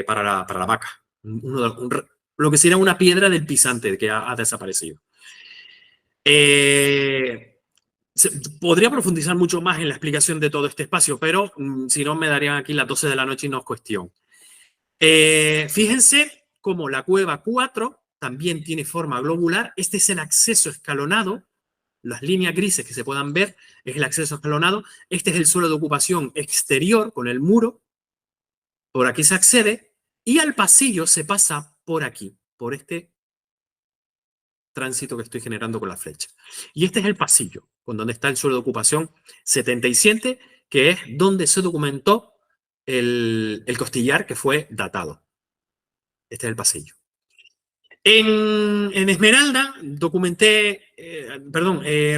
para la vaca. Lo que sería una piedra del pisante que ha desaparecido. Podría profundizar mucho más en la explicación de todo este espacio, pero si no me darían aquí las 12 de la noche y no es cuestión. Fíjense cómo la cueva 4 también tiene forma globular. Este es el acceso escalonado. Las líneas grises que se puedan ver es el acceso escalonado. Este es el suelo de ocupación exterior con el muro. Por aquí se accede y al pasillo se pasa por aquí, por este tránsito que estoy generando con la flecha. Y este es el pasillo, con donde está el suelo de ocupación 77, que es donde se documentó el costillar que fue datado. Este es el pasillo. En Esmeralda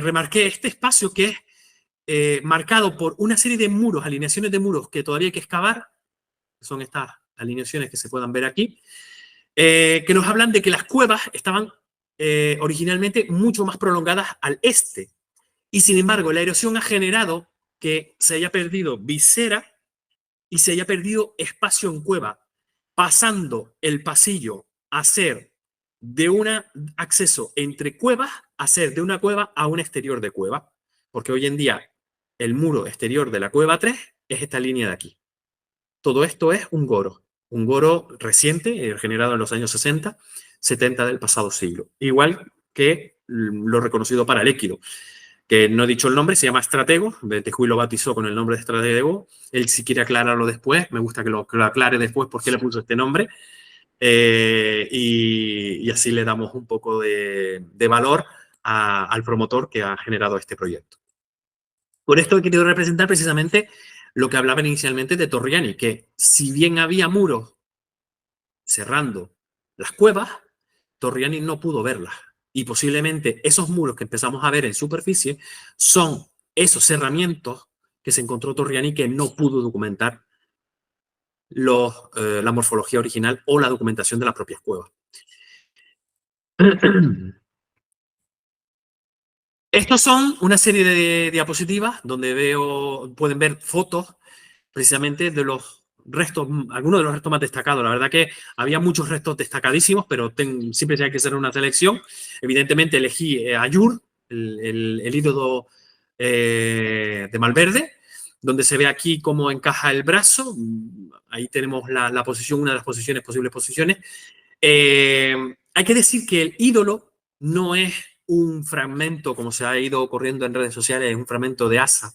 remarqué este espacio que es marcado por una serie de muros, alineaciones de muros que todavía hay que excavar. Son estas alineaciones que se puedan ver aquí, que nos hablan de que las cuevas estaban originalmente mucho más prolongadas al este. Y sin embargo, la erosión ha generado que se haya perdido visera y se haya perdido espacio en cueva, pasando el pasillo a ser de un acceso entre cuevas a ser de una cueva a un exterior de cueva. Porque hoy en día el muro exterior de la cueva 3 es esta línea de aquí. Todo esto es un goro reciente, generado en los años 60, 70 del pasado siglo. Igual que lo reconocido para el équido, que no he dicho el nombre, se llama Stratego. Betejuy lo bautizó con el nombre de Stratego. Él, si quiere aclararlo después, me gusta que lo aclare después por qué le puso este nombre. Y así le damos un poco de valor al promotor que ha generado este proyecto. Por esto he querido representar precisamente lo que hablaba inicialmente de Torriani, que si bien había muros cerrando las cuevas, Torriani no pudo verlas. Y posiblemente esos muros que empezamos a ver en superficie son esos cerramientos que se encontró Torriani que no pudo documentar la morfología original o la documentación de las propias cuevas. Estos son una serie de diapositivas donde pueden ver fotos precisamente de los restos, algunos de los restos más destacados. La verdad que había muchos restos destacadísimos, pero siempre hay que hacer una selección. Evidentemente elegí Ayur, el ídolo de Malverde, donde se ve aquí cómo encaja el brazo. Ahí tenemos la posición, una de las posibles posiciones. Hay que decir que el ídolo no es un fragmento, como se ha ido corriendo en redes sociales, es un fragmento de asa.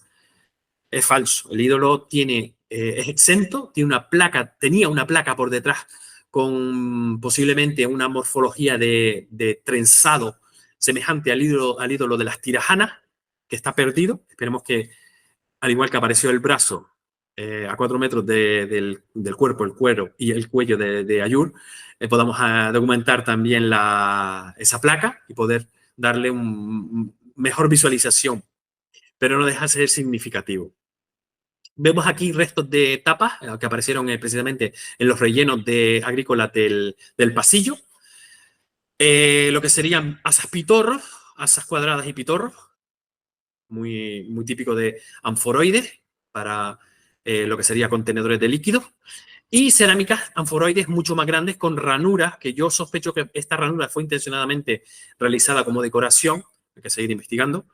Es falso. El ídolo es exento, tenía una placa por detrás con posiblemente una morfología de trenzado semejante al ídolo de las tirajanas, que está perdido. Esperemos que, al igual que apareció el brazo a 4 metros del cuerpo, el cuero y el cuello de Ayur, podamos documentar también esa placa y poder darle una mejor visualización, pero no deja de ser significativo. Vemos aquí restos de tapas que aparecieron precisamente en los rellenos agrícolas del pasillo. Lo que serían asas pitorros, asas cuadradas y pitorros, muy, muy típico de anforoides para lo que sería contenedores de líquidos. Y cerámicas anforoides mucho más grandes con ranuras, que yo sospecho que esta ranura fue intencionadamente realizada como decoración, hay que seguir investigando,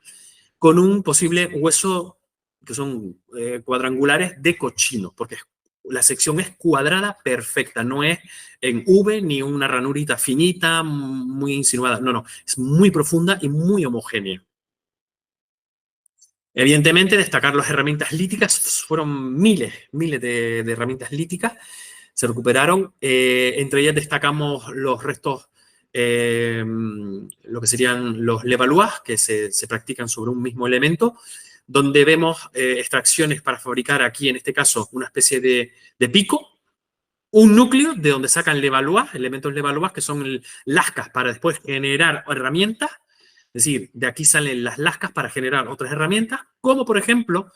con un posible hueso que son cuadrangulares de cochino, porque la sección es cuadrada perfecta, no es en V ni una ranurita finita, muy insinuada, no, es muy profunda y muy homogénea. Evidentemente, destacar las herramientas líticas, fueron miles de herramientas líticas, se recuperaron, entre ellas destacamos los restos, lo que serían los levallois, que se practican sobre un mismo elemento, donde vemos extracciones para fabricar aquí, en este caso, una especie de pico, un núcleo de donde sacan levallois, elementos levallois, que son lascas para después generar herramientas. Es decir, de aquí salen las lascas para generar otras herramientas, como por ejemplo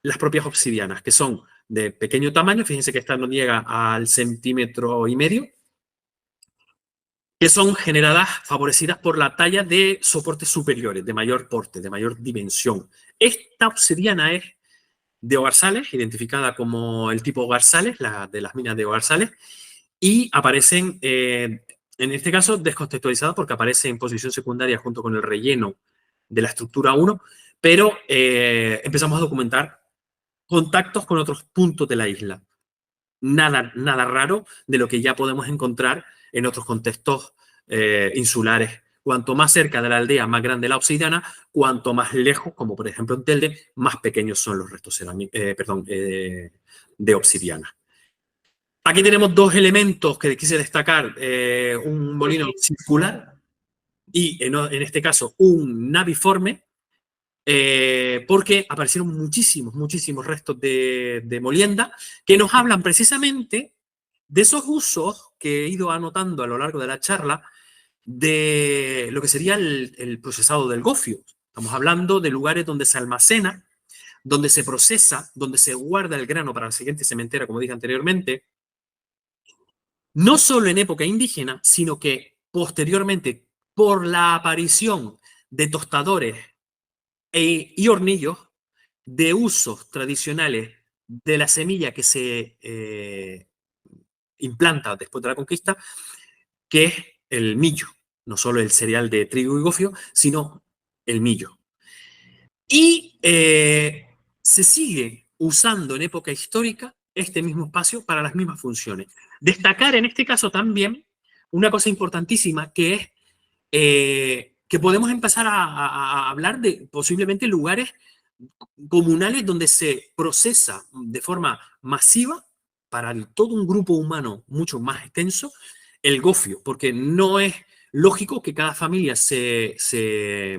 las propias obsidianas, que son de pequeño tamaño, fíjense que esta no llega al 1,5 centímetros, que son generadas, favorecidas por la talla de soportes superiores, de mayor porte, de mayor dimensión. Esta obsidiana es de Ogarzales, identificada como el tipo Ogarzales, de las minas de Ogarzales, y aparecen, en este caso, descontextualizadas porque aparece en posición secundaria junto con el relleno de la estructura 1, pero empezamos a documentar contactos con otros puntos de la isla. Nada raro de lo que ya podemos encontrar en otros contextos insulares. Cuanto más cerca de la aldea, más grande la obsidiana; cuanto más lejos, como por ejemplo en Telde, más pequeños son los restos de obsidiana. Aquí tenemos dos elementos que quise destacar, un molino circular y en este caso un naviforme, porque aparecieron muchísimos restos de molienda que nos hablan precisamente de esos usos que he ido anotando a lo largo de la charla de lo que sería el procesado del gofio. Estamos hablando de lugares donde se almacena, donde se procesa, donde se guarda el grano para la siguiente sementera, como dije anteriormente, no solo en época indígena, sino que posteriormente, por la aparición de tostadores y hornillos, de usos tradicionales de la semilla que se implanta después de la conquista, que es el millo, no solo el cereal de trigo y gofio, sino el millo. Y se sigue usando en época histórica este mismo espacio para las mismas funciones. Destacar en este caso también una cosa importantísima, que es que podemos empezar a hablar de posiblemente lugares comunales donde se procesa de forma masiva para todo un grupo humano mucho más extenso el gofio, porque no es lógico que cada familia se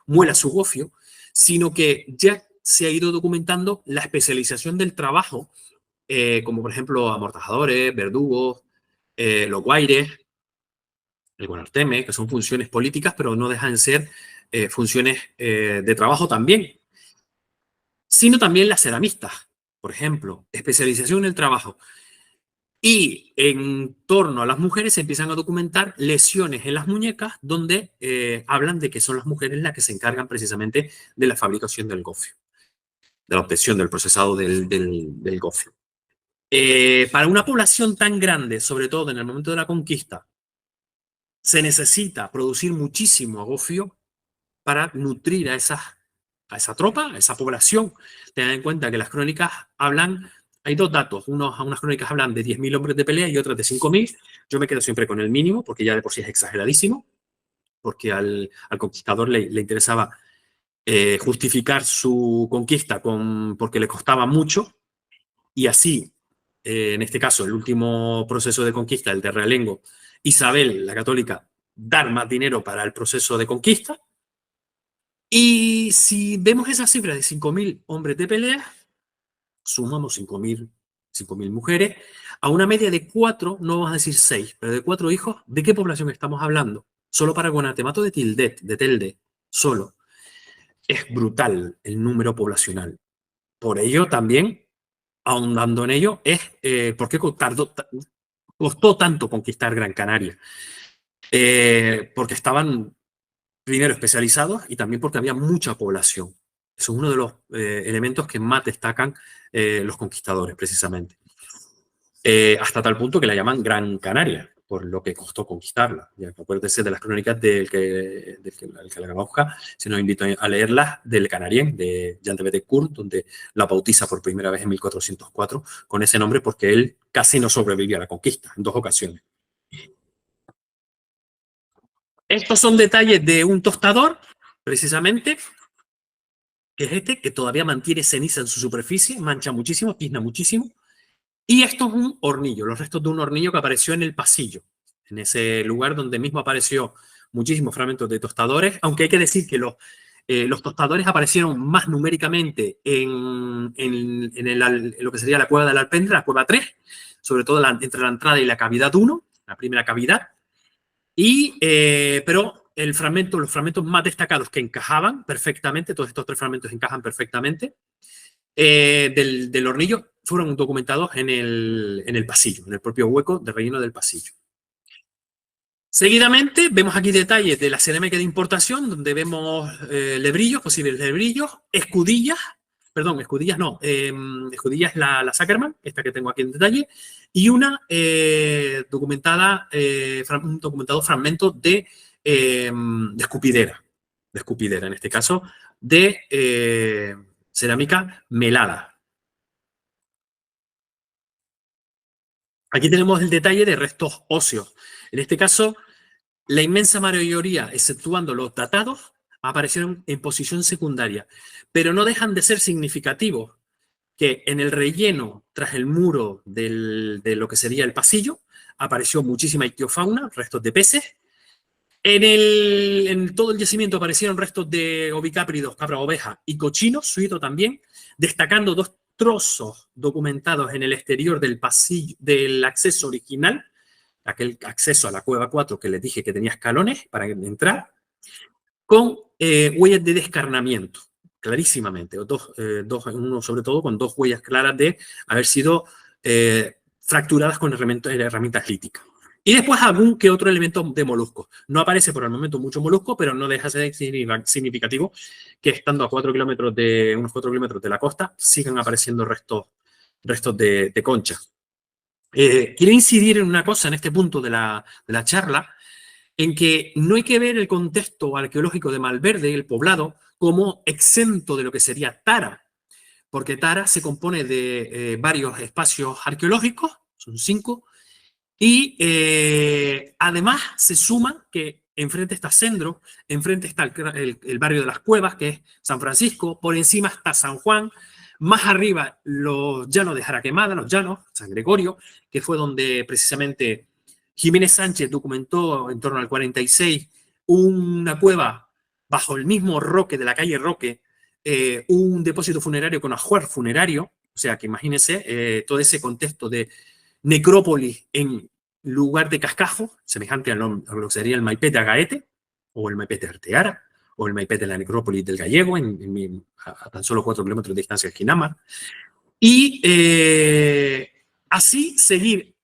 muela su gofio, sino que ya se ha ido documentando la especialización del trabajo, como por ejemplo amortajadores, verdugos, los guaires, el guanarteme, que son funciones políticas, pero no dejan de ser funciones de trabajo también, sino también las ceramistas, por ejemplo, especialización en el trabajo. Y en torno a las mujeres se empiezan a documentar lesiones en las muñecas donde hablan de que son las mujeres las que se encargan precisamente de la fabricación del gofio, de la obtención del procesado del gofio. Para una población tan grande, sobre todo en el momento de la conquista, se necesita producir muchísimo gofio para nutrir a esa tropa, a esa población. Tengan en cuenta que las crónicas hablan, hay dos datos, unas crónicas hablan de 10.000 hombres de pelea y otras de 5.000. Yo me quedo siempre con el mínimo, porque ya de por sí es exageradísimo, porque al conquistador le interesaba justificar su conquista porque le costaba mucho, y así, en este caso, el último proceso de conquista, el de Realengo, Isabel, la católica, dar más dinero para el proceso de conquista. Y si vemos esa cifra de 5.000 hombres de pelea, sumamos 5.000 mujeres, a una media de 4, no vamos a decir 6, pero de 4 hijos, ¿de qué población estamos hablando? Solo para Guanatemato de Tildet, de Telde, solo. Es brutal el número poblacional. Por ello también, ahondando en ello, es por qué costó tanto conquistar Gran Canaria. Porque estaban primero especializados y también porque había mucha población. Eso es uno de los elementos que más destacan los conquistadores, precisamente. Hasta tal punto que la llaman Gran Canaria, por lo que costó conquistarla. Ya, acuérdense de las crónicas del que la conozca, si nos invito a leerlas, del Canarien, de Jean de Betancourt, donde la bautiza por primera vez en 1404 con ese nombre porque él casi no sobrevivió a la conquista en 2 ocasiones. Estos son detalles de un tostador, precisamente, que es este, que todavía mantiene ceniza en su superficie, mancha muchísimo, tizna muchísimo. Y esto es un hornillo, los restos de un hornillo que apareció en el pasillo, en ese lugar donde mismo apareció muchísimos fragmentos de tostadores, aunque hay que decir que los tostadores aparecieron más numéricamente en lo que sería la cueva de la Alpendre, la cueva 3, sobre todo entre la entrada y la cavidad 1, la primera cavidad. Pero los fragmentos más destacados que encajaban perfectamente, todos estos 3 fragmentos encajan perfectamente, del hornillo fueron documentados en el pasillo, en el propio hueco de relleno del pasillo. Seguidamente vemos aquí detalles de la cerámica de importación, donde vemos lebrillos, posibles lebrillos, escudillas no, escudillas la Sackerman, esta que tengo aquí en detalle, y un documentado fragmento de escupidera, en este caso, de cerámica melada. Aquí tenemos el detalle de restos óseos. En este caso, la inmensa mayoría, exceptuando los datados, aparecieron en posición secundaria, pero no dejan de ser significativos que en el relleno, tras el muro de lo que sería el pasillo, apareció muchísima ictiofauna, restos de peces. En todo el yacimiento aparecieron restos de ovicápridos, cabra, oveja y cochinos, suido también, destacando 2 trozos documentados en el exterior del pasillo, del acceso original, aquel acceso a la cueva 4 que les dije que tenía escalones para entrar, con huellas de descarnamiento, clarísimamente, uno sobre todo con 2 huellas claras de haber sido fracturadas con herramientas líticas. Y después algún que otro elemento de molusco. No aparece por el momento mucho molusco, pero no deja de ser significativo que estando a unos 4 kilómetros de la costa sigan apareciendo restos de concha. Quiero incidir en una cosa en este punto de la charla, en que no hay que ver el contexto arqueológico de Malverde, el poblado, como exento de lo que sería Tara, porque Tara se compone de varios espacios arqueológicos, son 5, y además se suma que enfrente está Sendro, enfrente está el barrio de las Cuevas, que es San Francisco, por encima está San Juan, más arriba los llanos de Jaraquemada, los llanos, San Gregorio, que fue donde precisamente Jiménez Sánchez documentó en torno al 46 una cueva bajo el mismo Roque de la calle Roque, un depósito funerario con ajuar funerario, o sea que imagínense todo ese contexto de necrópolis en lugar de cascajo, semejante a lo que sería el Maipete Agaete, o el Maipete Arteara, o el Maipete de la necrópolis del Gallego, a tan solo 4 kilómetros de distancia de Ginamar. Y así seguir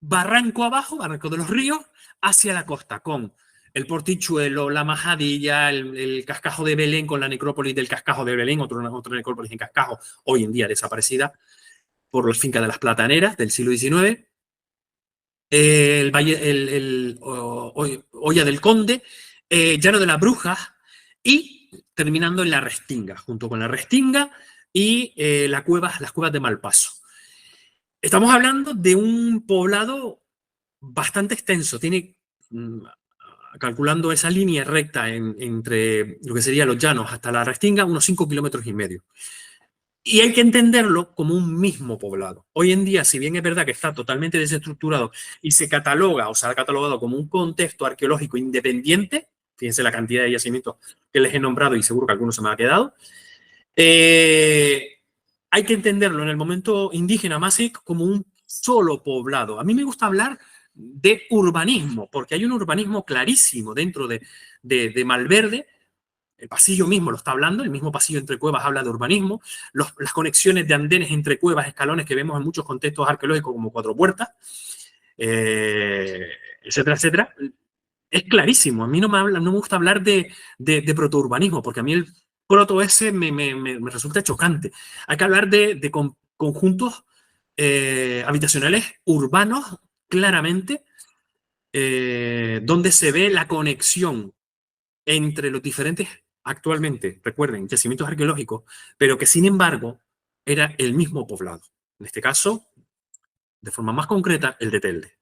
barranco abajo, barranco de los ríos, hacia la costa, con el Portichuelo, la Majadilla, el Cascajo de Belén, con la necrópolis del Cascajo de Belén, otra necrópolis en Cascajo, hoy en día desaparecida, por la finca de las Plataneras del siglo XIX, el Valle, Hoya del Conde, Llano de las Brujas y terminando en la Restinga, junto con la Restinga y las cuevas de Malpaso. Estamos hablando de un poblado bastante extenso, tiene, calculando esa línea recta entre lo que serían los llanos hasta la Restinga, unos 5,5 kilómetros. Y hay que entenderlo como un mismo poblado. Hoy en día, si bien es verdad que está totalmente desestructurado y se cataloga o se ha catalogado como un contexto arqueológico independiente, fíjense la cantidad de yacimientos que les he nombrado y seguro que algunos se me ha quedado, hay que entenderlo en el momento indígena Masic como un solo poblado. A mí me gusta hablar de urbanismo, porque hay un urbanismo clarísimo dentro de Malverde. El pasillo mismo lo está hablando, el mismo pasillo entre cuevas habla de urbanismo, las conexiones de andenes entre cuevas, escalones que vemos en muchos contextos arqueológicos como Cuatro Puertas, etcétera, etcétera. Es clarísimo. A mí no me gusta hablar de protourbanismo, porque a mí el proto ese me resulta chocante. Hay que hablar de conjuntos habitacionales urbanos, claramente, donde se ve la conexión entre los diferentes, actualmente, recuerden, yacimientos arqueológicos, pero que sin embargo era el mismo poblado. En este caso, de forma más concreta, el de Telde.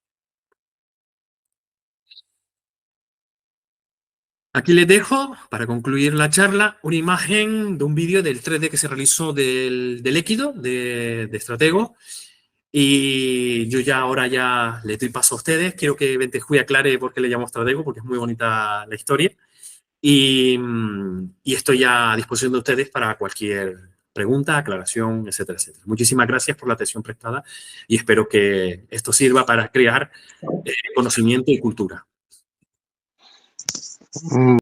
Aquí les dejo, para concluir la charla, una imagen de un vídeo del 3D que se realizó del Équido, de Estratego. Y yo ahora les doy paso a ustedes. Quiero que Ventejuy aclare por qué le llamo Estratego, porque es muy bonita la historia. Y estoy ya a disposición de ustedes para cualquier pregunta, aclaración, etcétera, etcétera. Muchísimas gracias por la atención prestada y espero que esto sirva para crear conocimiento y cultura.